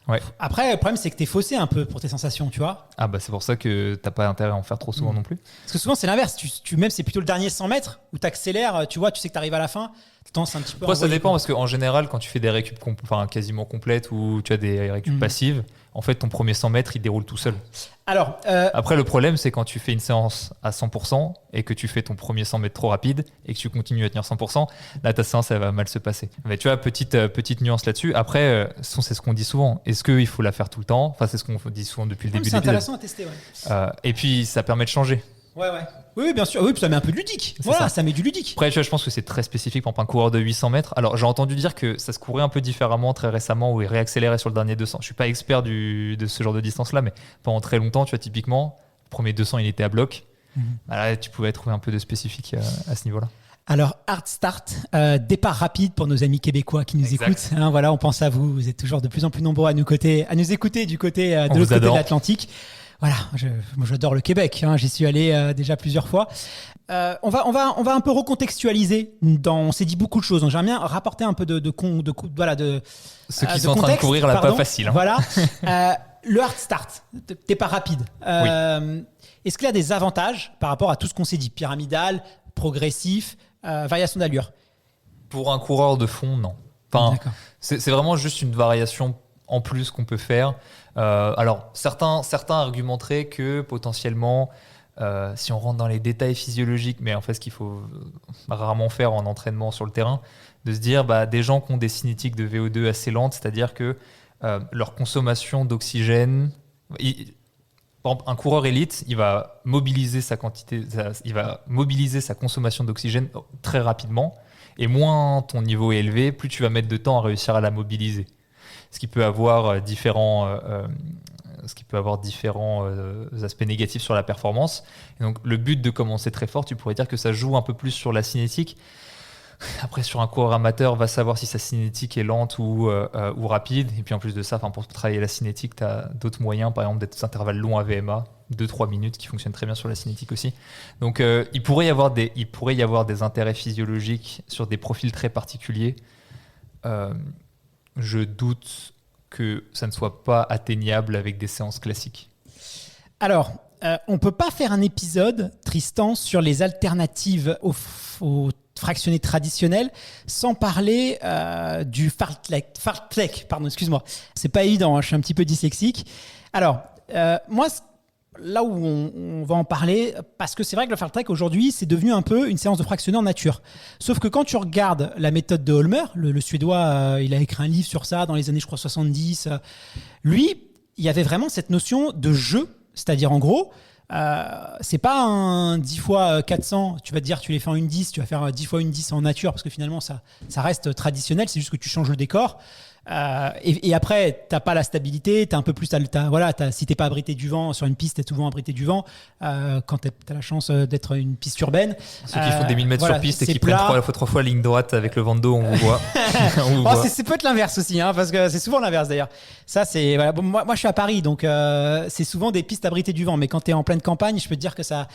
Ouais. Après, le problème, c'est que t'es faussé un peu pour tes sensations, tu vois. C'est pour ça que t'as pas intérêt à en faire trop souvent non plus. Parce que souvent, c'est l'inverse. Même c'est plutôt le dernier 100 mètres où t'accélères, tu vois, tu sais que t'arrives à la fin. Tendance un petit peu. Ça dépend parce qu'en général, quand tu fais des récup quasiment complètes ou tu as des récup passives, en fait, ton premier 100 mètres, il déroule tout seul. Alors, après, le problème, c'est quand tu fais une séance à 100% et que tu fais ton premier 100 mètres trop rapide et que tu continues à tenir 100%, là, ta séance, elle va mal se passer. Mais tu vois, petite nuance là-dessus. Après, c'est ce qu'on dit souvent. Est-ce qu'il faut la faire tout le temps? Enfin, c'est ce qu'on dit souvent depuis le début de l'épisode. C'est intéressant à tester, ouais. Et puis, ça permet de changer. Ouais. Oui, bien sûr. Oui, puis ça met un peu de ludique. Voilà, ça met du ludique. Après, tu vois, je pense que c'est très spécifique pour un coureur de 800 mètres. Alors, j'ai entendu dire que ça se courait un peu différemment très récemment où il réaccélérait sur le dernier 200. Je suis pas expert de ce genre de distance-là, mais pendant très longtemps, tu vois, typiquement, le premier 200, il était à bloc. Là, tu pouvais trouver un peu de spécifique à ce niveau-là. Alors, hard start, départ rapide pour nos amis québécois qui nous écoutent. On pense à vous. Vous êtes toujours de plus en plus nombreux à nous écouter du côté de l'autre côté de l'Atlantique. Voilà, moi j'adore le Québec, hein, j'y suis allé déjà plusieurs fois. On va un peu recontextualiser. On s'est dit beaucoup de choses, donc j'aimerais bien rapporter un peu de Ceux qui de sont en train de contexte, courir là, pas pardon. facile. Hein. Voilà. Le hard start, t'es pas rapide. Est-ce qu'il y a des avantages par rapport à tout ce qu'on s'est dit, pyramidal, progressif, variation d'allure? Pour un coureur de fond, non. Enfin, c'est vraiment juste une variation en plus qu'on peut faire. Alors, certains argumenteraient que potentiellement, si on rentre dans les détails physiologiques, mais en fait, ce qu'il faut rarement faire en entraînement sur le terrain, de se dire, des gens qui ont des cinétiques de VO2 assez lentes, c'est-à-dire que leur consommation d'oxygène, par exemple, un coureur élite, il va mobiliser sa consommation d'oxygène très rapidement, et moins ton niveau est élevé, plus tu vas mettre de temps à réussir à la mobiliser. Ce qui peut avoir différents aspects négatifs sur la performance. Et donc, le but de commencer très fort, tu pourrais dire que ça joue un peu plus sur la cinétique. Après, sur un coureur amateur, va savoir si sa cinétique est lente ou rapide. Et puis en plus de ça, pour travailler la cinétique, tu as d'autres moyens, par exemple des intervalles longs à VMA, 2-3 minutes, qui fonctionnent très bien sur la cinétique aussi. Donc il pourrait y avoir des intérêts physiologiques sur des profils très particuliers. Je doute que ça ne soit pas atteignable avec des séances classiques. Alors, on ne peut pas faire un épisode, Tristan, sur les alternatives aux fractionnés traditionnels sans parler du fartlek. Pardon, excuse-moi. C'est pas évident, hein, je suis un petit peu dyslexique. Alors, moi, là où on va en parler, parce que c'est vrai que le fartlek aujourd'hui, c'est devenu un peu une séance de fractionné en nature. Sauf que quand tu regardes la méthode de Holmer, le Suédois, il a écrit un livre sur ça dans les années, je crois, 70. Lui, il y avait vraiment cette notion de jeu, c'est-à-dire en gros, c'est pas un 10 fois 400, tu vas te dire tu les fais en une 10, tu vas faire 10 fois une 10 en nature parce que finalement ça reste traditionnel, c'est juste que tu changes le décor. Et après, t'as pas la stabilité, t'as un peu plus, si t'es pas abrité du vent sur une piste, t'es souvent abrité du vent. Quand t'as la chance d'être une piste urbaine. Ceux qui font des 1000 mètres sur piste et qui prennent 3 fois la ligne droite avec le vent de dos, on vous voit. C'est peut-être l'inverse aussi, hein, parce que c'est souvent l'inverse d'ailleurs. Ça, c'est bon, moi, je suis à Paris, donc c'est souvent des pistes abritées du vent. Mais quand t'es en pleine campagne, je peux te dire que ça,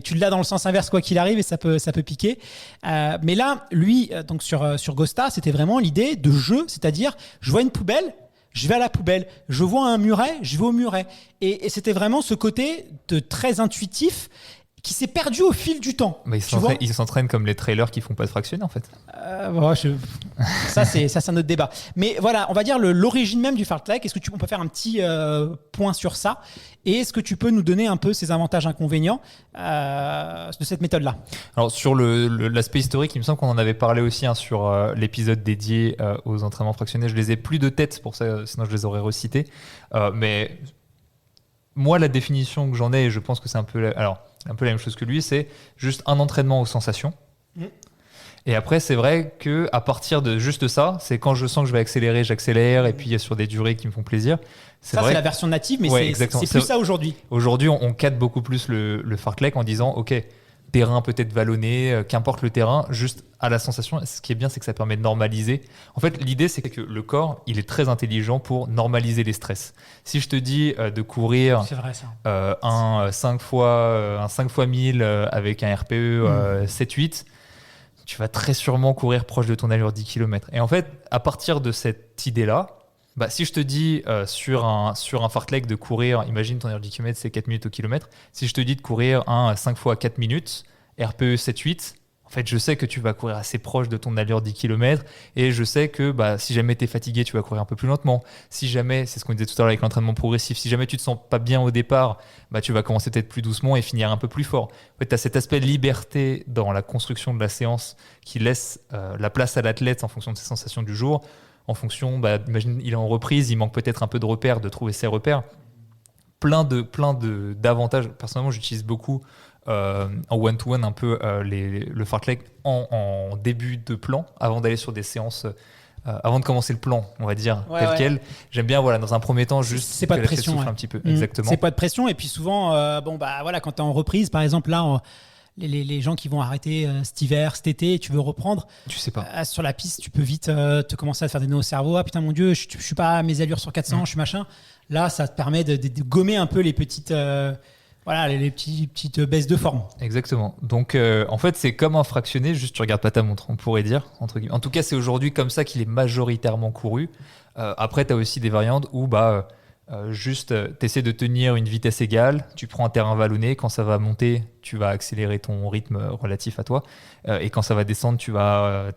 tu l'as dans le sens inverse quoi qu'il arrive et ça peut piquer. Mais là, lui, donc sur Gosta, c'était vraiment l'idée de jeu, c'est-à-dire je vois une poubelle, je vais à la poubelle. Je vois un muret, je vais au muret. Et c'était vraiment ce côté de très intuitif qui s'est perdu au fil du temps. Mais ils s'entraînent comme les trailers qui font pas de fractionner en fait. Ça c'est un autre débat. Mais voilà, on va dire l'origine même du fartlek. Est-ce que on peut faire un petit point sur ça? Et est-ce que tu peux nous donner un peu ses avantages inconvénients de cette méthode-là? Alors sur l'aspect historique, il me semble qu'on en avait parlé aussi sur l'épisode dédié aux entraînements fractionnés. Je les ai plus de tête pour ça, sinon je les aurais recités. Mais moi, la définition que j'en ai, et je pense que c'est un peu la même chose que lui, c'est juste un entraînement aux sensations. Et après, c'est vrai qu'à partir de juste ça, c'est quand je sens que je vais accélérer, j'accélère, et puis sur des durées qui me font plaisir. C'est la version native, mais c'est plus ça aujourd'hui. Aujourd'hui, on cadre beaucoup plus le fartlek en disant, OK, terrain peut-être vallonné, qu'importe le terrain, juste à la sensation. Ce qui est bien, c'est que ça permet de normaliser. En fait, l'idée, c'est que le corps, il est très intelligent pour normaliser les stress. Si je te dis de courir un 5 fois 1000 avec un RPE 7-8, tu vas très sûrement courir proche de ton allure 10 km. Et en fait, à partir de cette idée-là, si je te dis sur un fartlek de courir, imagine ton allure 10 km, c'est 4 minutes au kilomètre. Si je te dis de courir un 5 fois 4 minutes, RPE 7-8, en fait, je sais que tu vas courir assez proche de ton allure 10 km et je sais que si jamais tu es fatigué, tu vas courir un peu plus lentement. Si jamais, c'est ce qu'on disait tout à l'heure avec l'entraînement progressif, si jamais tu te sens pas bien au départ, tu vas commencer peut-être plus doucement et finir un peu plus fort. En fait, tu as cet aspect de liberté dans la construction de la séance qui laisse la place à l'athlète en fonction de ses sensations du jour. En fonction, imagine, il est en reprise, il manque peut-être un peu de repères, de trouver ses repères. Plein d'avantages. Personnellement, j'utilise beaucoup en one-to-one un peu le fartlek en début de plan, avant d'aller sur des séances, avant de commencer le plan, on va dire, tel quel. J'aime bien, dans un premier temps, juste c'est pas de pression, un petit peu. Exactement. C'est pas de pression. Et puis souvent, quand tu es en reprise, par exemple, là, les gens qui vont arrêter cet hiver, cet été, et tu veux reprendre. Tu sais pas. Sur la piste, tu peux vite te commencer à te faire des nœuds au cerveau. Ah putain, mon Dieu, je suis pas à mes allures sur 400, je suis machin. Là, ça te permet de gommer un peu les petites, les petites baisses de forme. Exactement. Donc, en fait, c'est comme un fractionné, juste tu regardes pas ta montre, on pourrait dire. Entre guillemets. En tout cas, c'est aujourd'hui comme ça qu'il est majoritairement couru. Après, tu as aussi des variantes où juste tu essaies de tenir une vitesse égale, tu prends un terrain vallonné, quand ça va monter, tu vas accélérer ton rythme relatif à toi, et quand ça va descendre, tu vas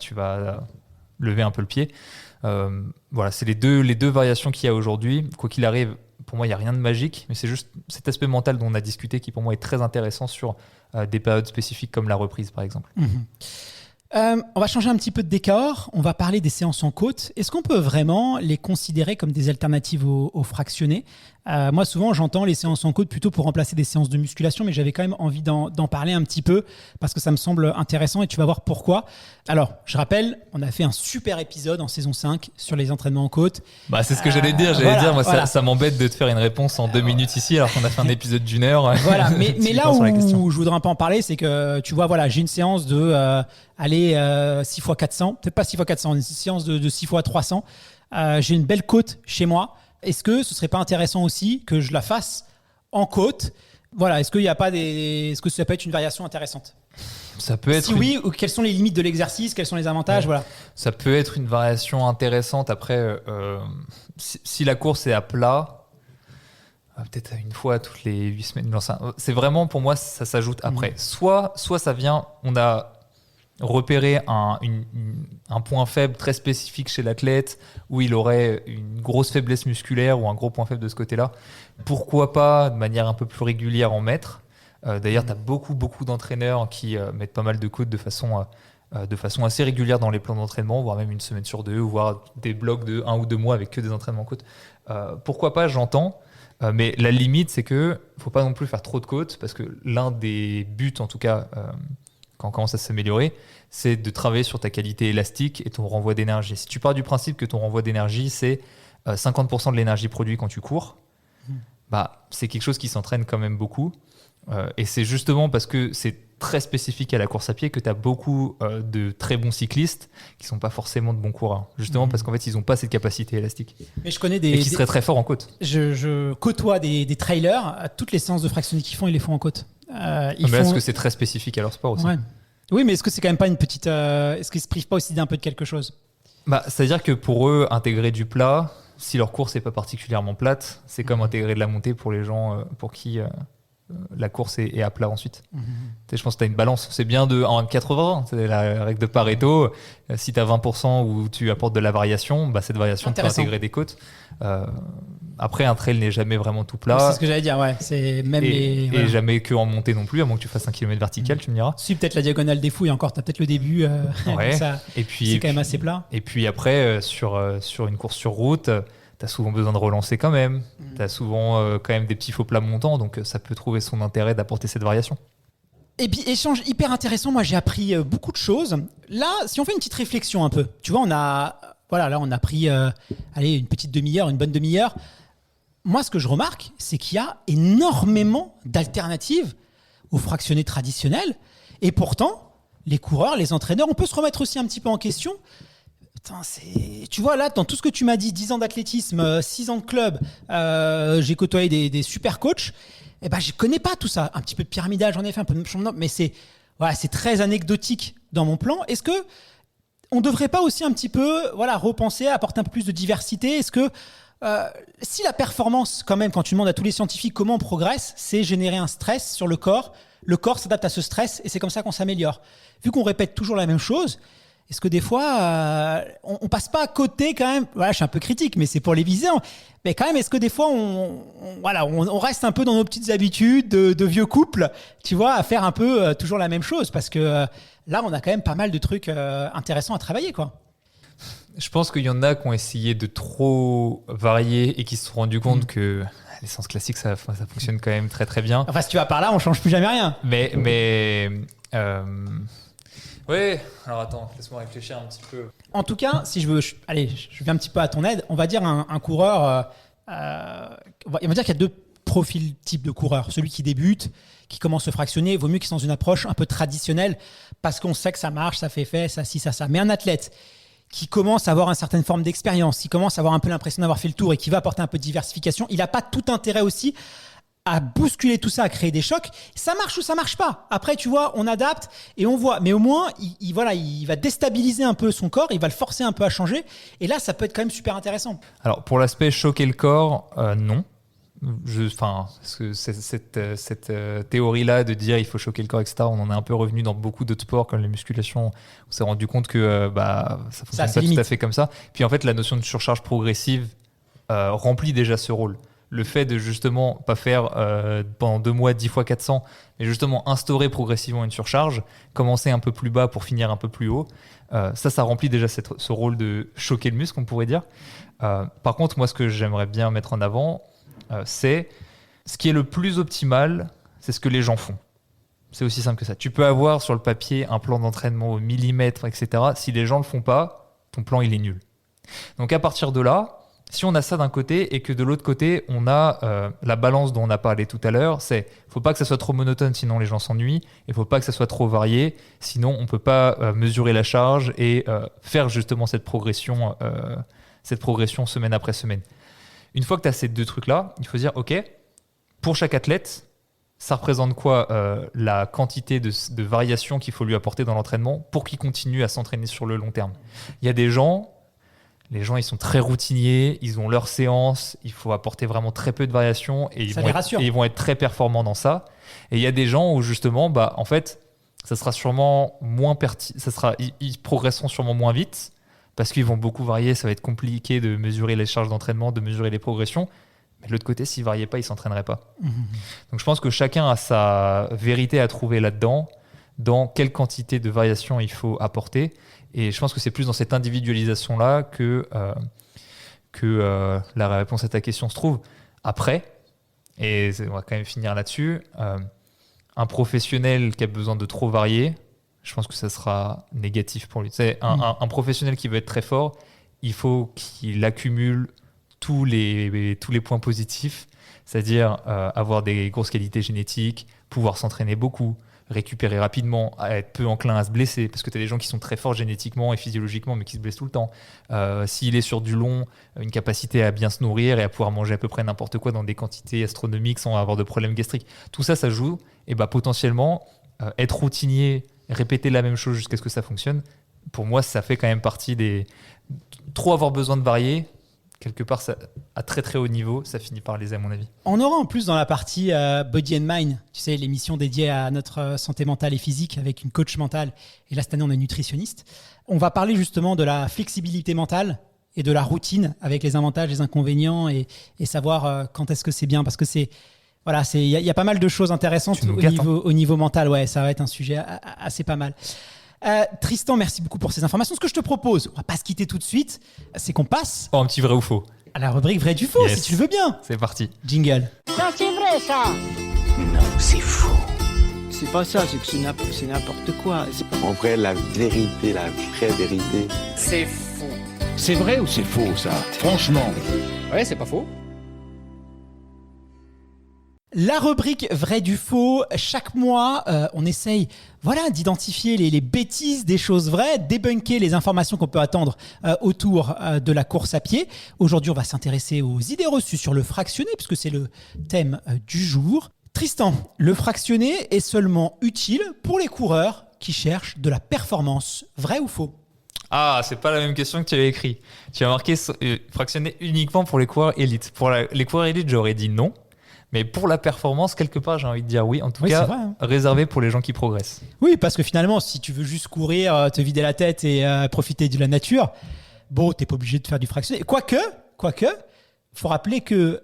lever un peu le pied. Voilà, c'est les deux variations qu'il y a aujourd'hui. Quoi qu'il arrive, pour moi, il n'y a rien de magique, mais c'est juste cet aspect mental dont on a discuté qui, pour moi, est très intéressant sur des périodes spécifiques comme la reprise, par exemple. On va changer un petit peu de décor. On va parler des séances en côte. Est-ce qu'on peut vraiment les considérer comme des alternatives aux fractionnés ? Moi, souvent, j'entends les séances en côte plutôt pour remplacer des séances de musculation, mais j'avais quand même envie d'en parler un petit peu parce que ça me semble intéressant et tu vas voir pourquoi. Alors, je rappelle, on a fait un super épisode en saison 5 sur les entraînements en côte. C'est ce que j'allais dire. Ça m'embête de te faire une réponse en 2 minutes ici alors qu'on a fait un épisode d'1 heure. Voilà, mais là où je voudrais un peu en parler, c'est que tu vois, j'ai une séance de 6 x 400, peut-être pas 6 x 400, une séance de 6 x 300. J'ai une belle côte chez moi. Est-ce que ce serait pas intéressant aussi que je la fasse en côte ? Voilà, est-ce que ça peut être une variation intéressante ? Ça peut être. Si oui, ou quelles sont les limites de l'exercice ? Quels sont les avantages ? Voilà. Ça peut être une variation intéressante. Après, si la course est à plat, peut-être une fois toutes les 8 semaines. C'est vraiment, pour moi, ça s'ajoute après. Soit ça vient, on a repérer un point faible très spécifique chez l'athlète où il aurait une grosse faiblesse musculaire ou un gros point faible de ce côté-là. Pourquoi pas de manière un peu plus régulière en mettre. D'ailleurs, tu as beaucoup d'entraîneurs qui mettent pas mal de côtes de façon assez régulière dans les plans d'entraînement, voire même une semaine sur 2, voire des blocs de 1 ou 2 mois avec que des entraînements côtes. Pourquoi pas, j'entends. Mais la limite, c'est que faut pas non plus faire trop de côtes parce que l'un des buts, en tout cas, quand on commence à s'améliorer, c'est de travailler sur ta qualité élastique et ton renvoi d'énergie. Si tu pars du principe que ton renvoi d'énergie, c'est 50% de l'énergie produite quand tu cours, c'est quelque chose qui s'entraîne quand même beaucoup. Et c'est justement parce que c'est très spécifique à la course à pied que tu as beaucoup de très bons cyclistes qui ne sont pas forcément de bons coureurs. Justement parce qu'en fait, ils n'ont pas cette capacité élastique. Mais je connais et qui seraient très forts en côte. Je côtoie des trailers. À toutes les séances de fractionné qu'ils font, ils les font en côte. Est-ce que c'est très spécifique à leur sport aussi ? Oui, mais est-ce que c'est quand même pas une petite... est-ce qu'ils se privent pas aussi d'un peu de quelque chose ? C'est-à-dire que pour eux, intégrer du plat, si leur course n'est pas particulièrement plate, c'est comme intégrer de la montée pour les gens pour qui la course est à plat ensuite. Je pense que tu as une balance. C'est bien de 1,80. C'est la règle de Pareto. Si tu as 20% où tu apportes de la variation, cette variation peut intégrer des côtes. Après, un trail n'est jamais vraiment tout plat. C'est ce que j'allais dire, ouais. C'est même et jamais que en montée non plus, à moins que tu fasses 1 km vertical, tu me diras. Si, peut-être la diagonale des fous, et encore, tu as peut-être le début. Et puis, c'est quand même assez plat. Et puis après, sur une course sur route, tu as souvent besoin de relancer quand même. Tu as souvent quand même des petits faux plats montants, donc ça peut trouver son intérêt d'apporter cette variation. Et puis, échange hyper intéressant. Moi, j'ai appris beaucoup de choses. Là, si on fait une petite réflexion un peu, tu vois, on a pris une petite demi-heure, une bonne demi-heure. Moi, ce que je remarque, c'est qu'il y a énormément d'alternatives aux fractionnés traditionnels. Et pourtant, les coureurs, les entraîneurs, on peut se remettre aussi un petit peu en question. Putain, tu vois, là, dans tout ce que tu m'as dit, 10 ans d'athlétisme, 6 ans de club, j'ai côtoyé des super coachs. Je connais pas tout ça. Un petit peu de pyramidal, j'en ai fait un peu de champ, mais c'est très anecdotique dans mon plan. Est-ce que on devrait pas aussi un petit peu repenser, apporter un peu plus de diversité ? Est-ce que si la performance, quand même, quand tu demandes à tous les scientifiques comment on progresse, c'est générer un stress sur le corps s'adapte à ce stress et c'est comme ça qu'on s'améliore. Vu qu'on répète toujours la même chose, est-ce que des fois, on passe pas à côté quand même ? Je suis un peu critique, mais c'est pour les viser. Mais quand même, est-ce que des fois, on reste un peu dans nos petites habitudes de vieux couple, tu vois, à faire un peu toujours la même chose ? Parce que là, on a quand même pas mal de trucs intéressants à travailler, quoi. Je pense qu'il y en a qui ont essayé de trop varier et qui se sont rendus compte que l'essence classique, ça fonctionne quand même très très bien. Enfin, si tu vas par là, on change plus jamais rien. Oui, alors attends, laisse-moi réfléchir un petit peu. En tout cas, si je viens un petit peu à ton aide. On va dire un coureur, on va dire qu'il y a deux profil type de coureur. Celui qui débute, qui commence à fractionner, il vaut mieux qu'il soit dans une approche un peu traditionnelle parce qu'on sait que ça marche, ça fait effet, ça, ci, ça. Mais un athlète qui commence à avoir une certaine forme d'expérience, qui commence à avoir un peu l'impression d'avoir fait le tour et qui va apporter un peu de diversification, il n'a pas tout intérêt aussi à bousculer tout ça, à créer des chocs. Ça marche ou ça marche pas. Après, tu vois, on adapte et on voit. Mais au moins, il va déstabiliser un peu son corps, il va le forcer un peu à changer. Et là, ça peut être quand même super intéressant. Alors, pour l'aspect choquer le corps, non. Parce que cette théorie-là de dire il faut choquer le corps, etc., on en est un peu revenu dans beaucoup d'autres sports comme la musculation. On s'est rendu compte que ça fonctionne pas tout à fait comme ça. Puis en fait, la notion de surcharge progressive remplit déjà ce rôle. Le fait de justement pas faire pendant 2 mois 10 fois 400, mais justement instaurer progressivement une surcharge, commencer un peu plus bas pour finir un peu plus haut, ça remplit déjà ce rôle de choquer le muscle, on pourrait dire. Par contre, moi, ce que j'aimerais bien mettre en avant, c'est ce qui est le plus optimal, c'est ce que les gens font. C'est aussi simple que ça. Tu peux avoir sur le papier un plan d'entraînement au millimètre, etc. Si les gens le font pas, ton plan, il est nul. Donc à partir de là, si on a ça d'un côté et que de l'autre côté, on a la balance dont on a parlé tout à l'heure, c'est faut pas que ça soit trop monotone, sinon les gens s'ennuient, et faut pas que ça soit trop varié, sinon on peut pas mesurer la charge et faire justement cette progression semaine après semaine. Une fois que tu as ces 2 trucs-là, il faut dire, OK, pour chaque athlète, ça représente quoi la quantité de variation qu'il faut lui apporter dans l'entraînement pour qu'il continue à s'entraîner sur le long terme. Il y a des gens... Les gens, ils sont très routiniers, ils ont leur séance, il faut apporter vraiment très peu de variations et ils vont être très performants dans ça. Et il y a des gens où justement, en fait, ça sera sûrement moins ils progresseront sûrement moins vite parce qu'ils vont beaucoup varier, ça va être compliqué de mesurer les charges d'entraînement, de mesurer les progressions. Mais de l'autre côté, s'ils ne variaient pas, ils ne s'entraîneraient pas. Donc je pense que chacun a sa vérité à trouver là-dedans, dans quelle quantité de variation il faut apporter. Et je pense que c'est plus dans cette individualisation-là que la réponse à ta question se trouve. Après, et on va quand même finir là-dessus, un professionnel qui a besoin de trop varier, je pense que ça sera négatif pour lui. Un professionnel qui veut être très fort, il faut qu'il accumule tous les points positifs, c'est-à-dire avoir des grosses qualités génétiques, pouvoir s'entraîner beaucoup, récupérer rapidement, être peu enclin à se blesser, parce que tu as des gens qui sont très forts génétiquement et physiologiquement, mais qui se blessent tout le temps. S'il est sur du long, une capacité à bien se nourrir et à pouvoir manger à peu près n'importe quoi dans des quantités astronomiques sans avoir de problèmes gastriques. Tout ça, ça joue. Et potentiellement, être routinier, répéter la même chose jusqu'à ce que ça fonctionne, pour moi, ça fait quand même partie des... Trop avoir besoin de varier, quelque part, ça, à très très haut niveau, ça finit par léser à mon avis. On aura en plus dans la partie Body and Mind, tu sais, l'émission dédiée à notre santé mentale et physique avec une coach mentale. Et là, cette année, on est nutritionniste. On va parler justement de la flexibilité mentale et de la routine avec les avantages, les inconvénients et savoir quand est-ce que c'est bien. Parce que il y a pas mal de choses intéressantes au niveau mental. Ouais, ça va être un sujet assez pas mal. Tristan, merci beaucoup pour ces informations. Ce que je te propose, on va pas se quitter tout de suite, c'est qu'on passe un petit vrai ou faux à la rubrique vrai du faux, si tu le veux bien. C'est parti. Jingle. Ça c'est vrai ça. Non, c'est faux. C'est pas ça, c'est que c'est n'importe quoi. En vrai, la vérité, la vraie vérité. C'est faux. C'est vrai ou c'est faux ça? Franchement. Ouais, c'est pas faux. La rubrique vrai du faux, chaque mois, on essaye d'identifier les bêtises des choses vraies, débunker les informations qu'on peut attendre autour de la course à pied. Aujourd'hui, on va s'intéresser aux idées reçues sur le fractionné, puisque c'est le thème du jour. Tristan, le fractionné est seulement utile pour les coureurs qui cherchent de la performance. Vrai ou faux ? Ah, c'est pas la même question que tu avais écrit. Tu as marqué fractionné uniquement pour les coureurs élites. Pour les coureurs élites, j'aurais dit non. Mais pour la performance, quelque part, j'ai envie de dire oui. En tout cas, réservé pour les gens qui progressent. Oui, parce que finalement, si tu veux juste courir, te vider la tête et profiter de la nature, t'es pas obligé de faire du fractionné. Quoique, faut rappeler que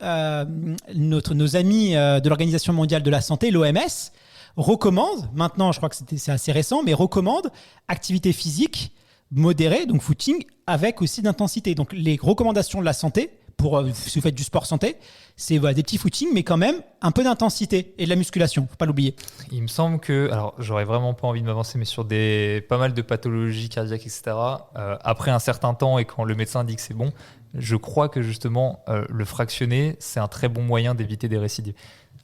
nos amis de l'Organisation mondiale de la santé, l'OMS, recommandent, maintenant, je crois que c'est assez récent, mais recommandent activité physique modérée, donc footing, avec aussi d'intensité. Donc, les recommandations de la santé, si vous faites du sport santé, c'est des petits footings, mais quand même un peu d'intensité et de la musculation, faut pas l'oublier. Il me semble que, alors j'aurais vraiment pas envie de m'avancer, mais sur pas mal de pathologies cardiaques, etc., après un certain temps et quand le médecin dit que c'est bon, je crois que justement, le fractionné, c'est un très bon moyen d'éviter des récidives.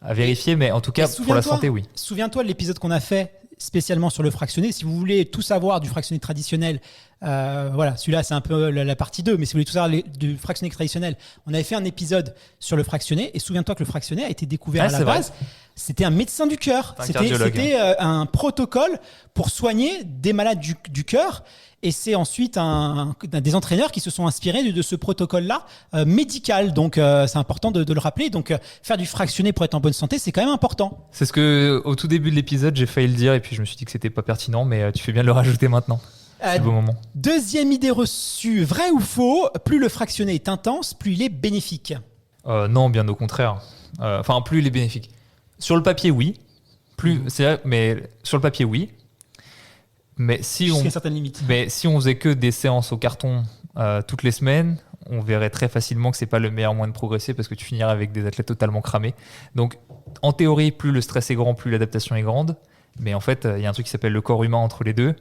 À vérifier, mais en tout cas, pour la santé, oui. Souviens-toi de l'épisode qu'on a fait spécialement sur le fractionné. Si vous voulez tout savoir du fractionné traditionnel, voilà, celui-là, c'est un peu la partie 2, mais si vous voulez tout savoir du fractionné traditionnel, on avait fait un épisode sur le fractionné, et souviens-toi que le fractionné a été découvert à la base. C'était un médecin du cœur. C'était un protocole pour soigner des malades du cœur. Et c'est ensuite des entraîneurs qui se sont inspirés de ce protocole-là médical. Donc, c'est important de le rappeler. Donc, faire du fractionné pour être en bonne santé, c'est quand même important. C'est ce que, au tout début de l'épisode, j'ai failli le dire et puis je me suis dit que c'était pas pertinent, mais tu fais bien de le rajouter maintenant. C'est le bon moment. Deuxième idée reçue, vrai ou faux, plus le fractionné est intense, plus il est bénéfique. Non, bien au contraire. Enfin, plus il est bénéfique. Sur le papier, oui. C'est vrai, mais sur le papier, oui. Mais jusqu'à certaines limites. Mais si on faisait que des séances au carton toutes les semaines, on verrait très facilement que c'est pas le meilleur moyen de progresser parce que tu finirais avec des athlètes totalement cramés. Donc, en théorie, plus le stress est grand, plus l'adaptation est grande. Mais en fait, il y a un truc qui s'appelle le corps humain entre les deux.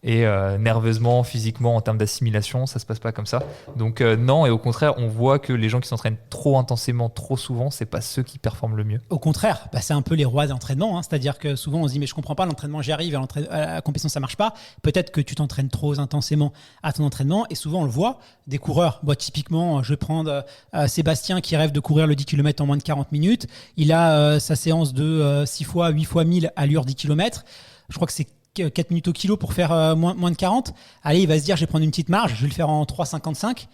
Et nerveusement, physiquement, en termes d'assimilation, ça se passe pas comme ça. Donc non, et au contraire, on voit que les gens qui s'entraînent trop intensément, trop souvent, c'est pas ceux qui performent le mieux. Au contraire, c'est un peu les rois d'entraînement. Hein. C'est-à-dire que souvent on se dit mais je comprends pas, l'entraînement j'y arrive, à la compétition ça marche pas. Peut-être que tu t'entraînes trop intensément à ton entraînement. Et souvent on le voit, des coureurs. Typiquement, je vais prendre Sébastien qui rêve de courir le 10 km en moins de 40 minutes. Il a sa séance de 6 fois, 8 fois 1000 allure 10 km. Je crois que c'est 4 minutes au kilo pour faire moins de 40. Allez, il va se dire, je vais prendre une petite marge, je vais le faire en 3,55.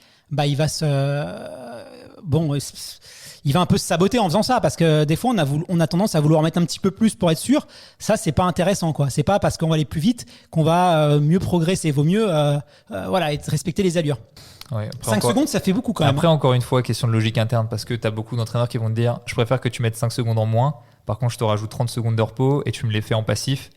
Il va il va un peu se saboter en faisant ça parce que des fois, on a tendance à vouloir mettre un petit peu plus pour être sûr. Ça, c'est pas intéressant, quoi. C'est pas parce qu'on va aller plus vite qu'on va mieux progresser. Il vaut mieux respecter les allures. Ouais, 5 secondes, ça fait beaucoup quand même. Après, encore une fois, question de logique interne parce que tu as beaucoup d'entraîneurs qui vont te dire, je préfère que tu mettes 5 secondes en moins. Par contre, je te rajoute 30 secondes de repos et tu me les fais en passif.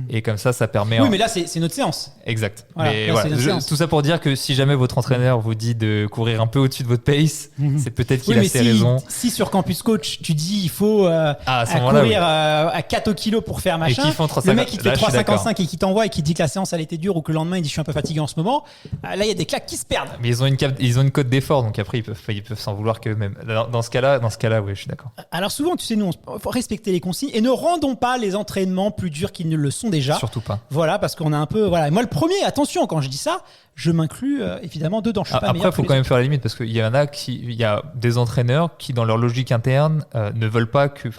Et comme ça permet... Oui, mais là, c'est notre séance. Exact. Voilà, mais là, voilà, tout ça pour dire que si jamais votre entraîneur vous dit de courir un peu au-dessus de votre pace, c'est peut-être qu'il a ses raisons. Si sur Campus Coach, tu dis il faut courir à 4 au kilo pour faire machin, le mec il te fait 3,55 et qui t'envoie et qui dit que la séance elle était dure ou que le lendemain il dit je suis un peu fatigué en ce moment, là il y a des claques qui se perdent. Mais ils ont une cote d'effort, donc après ils peuvent s'en vouloir qu'eux-mêmes. Dans ce cas-là, oui, je suis d'accord. Alors souvent, tu sais, nous, il faut respecter les consignes et ne rendons pas les entraînements plus durs qu'ils ne le sont déjà. Surtout pas. Voilà, parce qu'on a un peu... Voilà. Et moi, le premier, attention, quand je dis ça, je m'inclus évidemment dedans. Après, il faut quand même faire la limite parce qu'il y en a il y a des entraîneurs qui, dans leur logique interne, ne veulent pas que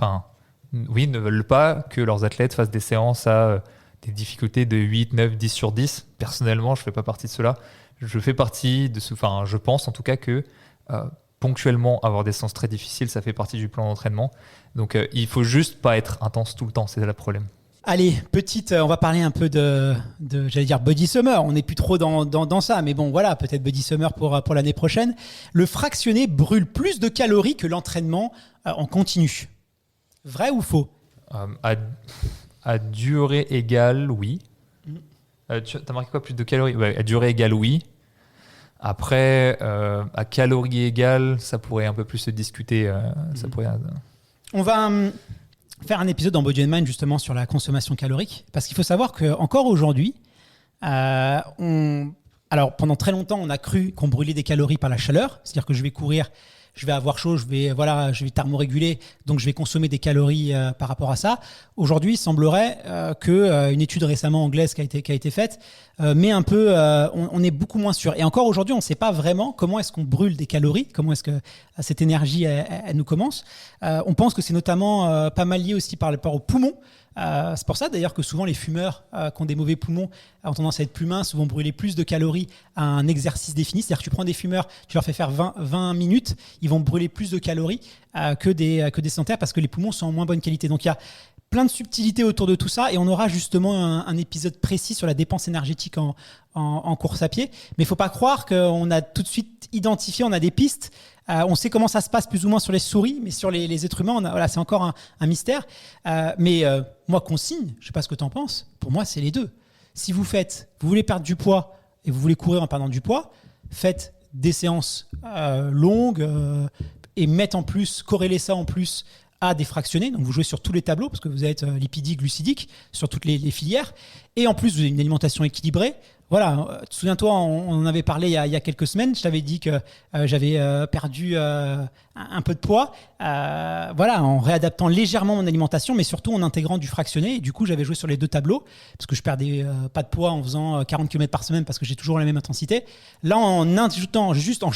leurs athlètes fassent des séances à des difficultés de 8, 9, 10 sur 10. Personnellement, je ne fais pas partie de cela. Je fais partie de je pense en tout cas que ponctuellement, avoir des séances très difficiles, ça fait partie du plan d'entraînement. Donc, il faut juste pas être intense tout le temps, c'est là le problème. Allez, on va parler un peu de j'allais dire Body Summer. On n'est plus trop dans ça, mais bon, voilà, peut-être Body Summer pour l'année prochaine. Le fractionné brûle plus de calories que l'entraînement en continu. Vrai ou faux ? À durée égale, oui. Tu as marqué quoi, plus de calories ? À durée égale, oui. Après, à calories égales, ça pourrait un peu plus se discuter. On va faire un épisode dans Body and Mind justement sur la consommation calorique, parce qu'il faut savoir qu'encore aujourd'hui, alors pendant très longtemps, on a cru qu'on brûlait des calories par la chaleur, c'est-à-dire que je vais courir, je vais avoir chaud, je vais thermoréguler, donc je vais consommer des calories par rapport à ça. Aujourd'hui, il semblerait qu'une étude récemment anglaise qui a été faite met un peu, on est beaucoup moins sûr. Et encore aujourd'hui, on ne sait pas vraiment comment est-ce qu'on brûle des calories, comment est-ce que cette énergie elle nous commence. On pense que c'est notamment pas mal lié aussi par rapport aux poumons. C'est pour ça d'ailleurs que souvent les fumeurs qui ont des mauvais poumons ont tendance à être plus minces, vont brûler plus de calories à un exercice défini. C'est-à-dire que tu prends des fumeurs, tu leur fais faire 20 minutes, ils vont brûler plus de calories que des sédentaires parce que les poumons sont en moins bonne qualité. Donc il y a plein de subtilités autour de tout ça et on aura justement un épisode précis sur la dépense énergétique en course à pied. Mais il ne faut pas croire qu'on a tout de suite identifié, on a des pistes. On sait comment ça se passe plus ou moins sur les souris, mais sur les êtres humains, c'est encore un mystère. Mais moi, consigne, je ne sais pas ce que tu en penses, pour moi, c'est les deux. Si vous voulez perdre du poids et vous voulez courir en perdant du poids, faites des séances longues et corrélez ça en plus à des fractionnés. Donc vous jouez sur tous les tableaux parce que vous êtes lipidique, glucidique sur toutes les filières. Et en plus, vous avez une alimentation équilibrée Voilà, souviens-toi, on en avait parlé il y a quelques semaines. Je t'avais dit que j'avais perdu un peu de poids, en réadaptant légèrement mon alimentation, mais surtout en intégrant du fractionné. Et du coup, j'avais joué sur les 2 tableaux parce que je perdais pas de poids en faisant 40 km par semaine parce que j'ai toujours la même intensité. Là, en ajoutant,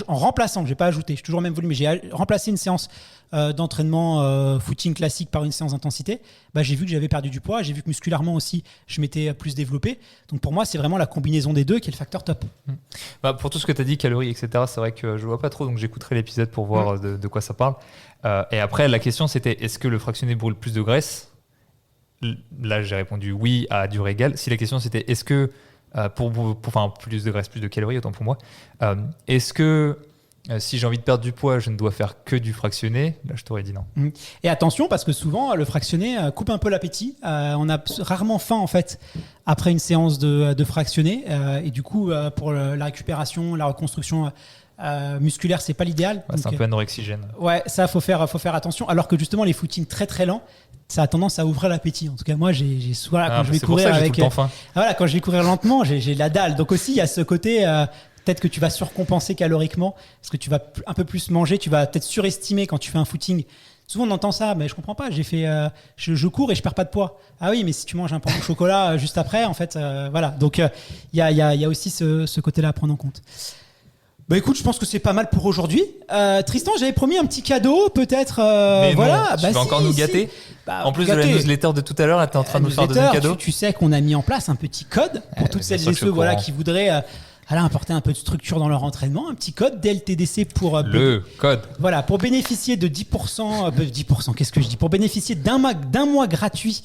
en remplaçant, j'ai pas ajouté, j'ai toujours le même volume, mais j'ai remplacé une séance d'entraînement footing classique par une séance d'intensité. J'ai vu que j'avais perdu du poids, j'ai vu que musculairement aussi, je m'étais plus développé. Donc pour moi, c'est vraiment la combinaison des deux qui est le facteur top. Pour tout ce que tu as dit, calories, etc., c'est vrai que je vois pas trop, donc j'écouterai l'épisode pour voir de quoi ça parle. Et après, la question c'était, est-ce que le fractionné brûle plus de graisse ? Là, j'ai répondu oui à durée égale. Si la question c'était, est-ce que, pour plus de graisse, plus de calories, autant pour moi, est-ce que si j'ai envie de perdre du poids, je ne dois faire que du fractionné ? Là, je t'aurais dit non. Et attention, parce que souvent, le fractionné coupe un peu l'appétit. On a rarement faim, en fait, après une séance de fractionné. Et du coup, pour la récupération, la reconstruction musculaire, c'est pas l'idéal. C'est un peu anorexigène. Ouais, ça, faut faire attention. Alors que justement, les footings très très lents, ça a tendance à ouvrir l'appétit. En tout cas, moi, j'ai soit quand je vais courir avec, quand je vais courir lentement, j'ai la dalle. Donc aussi, il y a ce côté. Peut-être que tu vas surcompenser caloriquement parce que tu vas un peu plus manger, tu vas peut-être surestimer quand tu fais un footing. Souvent on entend ça, mais je comprends pas. Je cours et je perds pas de poids. Ah oui, mais si tu manges un pain au chocolat juste après, en fait, voilà. Donc il y a aussi ce côté-là à prendre en compte. Écoute, je pense que c'est pas mal pour aujourd'hui. Tristan, j'avais promis un petit cadeau, peut-être. Mais voilà. Tu vas encore nous gâter. En plus de la newsletter de tout à l'heure, là, tu es en train de nous faire donner un cadeau. Tu sais qu'on a mis en place un petit code pour toutes celles et ceux qui voudraient. Apporter un peu de structure dans leur entraînement, un petit code DLTDC pour le code. Voilà, pour bénéficier de 10%, 10%, qu'est-ce que je dis ? Pour bénéficier d'un mois gratuit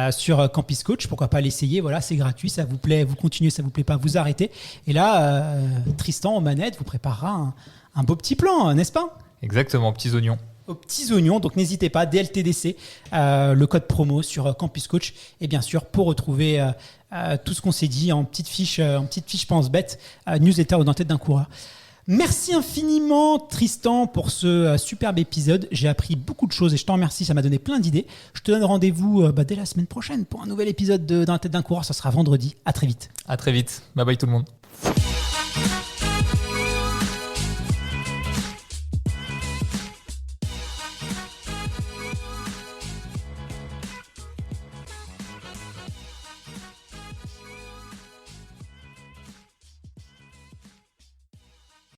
sur Campus Coach, pourquoi pas l'essayer ? Voilà, c'est gratuit, ça vous plaît, vous continuez, ça vous plaît pas, vous arrêtez. Et là, Tristan aux manettes vous préparera un beau petit plan, n'est-ce pas ? Exactement, petits oignons. Aux petits oignons, donc n'hésitez pas, DLTDC, le code promo sur Campus Coach, et bien sûr pour retrouver tout ce qu'on s'est dit en petite fiche pense bête, newsletter dans la tête d'un coureur. Merci infiniment Tristan pour ce superbe épisode, j'ai appris beaucoup de choses et je t'en remercie, ça m'a donné plein d'idées. Je te donne rendez-vous dès la semaine prochaine pour un nouvel épisode dans la tête d'un coureur, ça sera vendredi, à très vite. À très vite, bye bye tout le monde.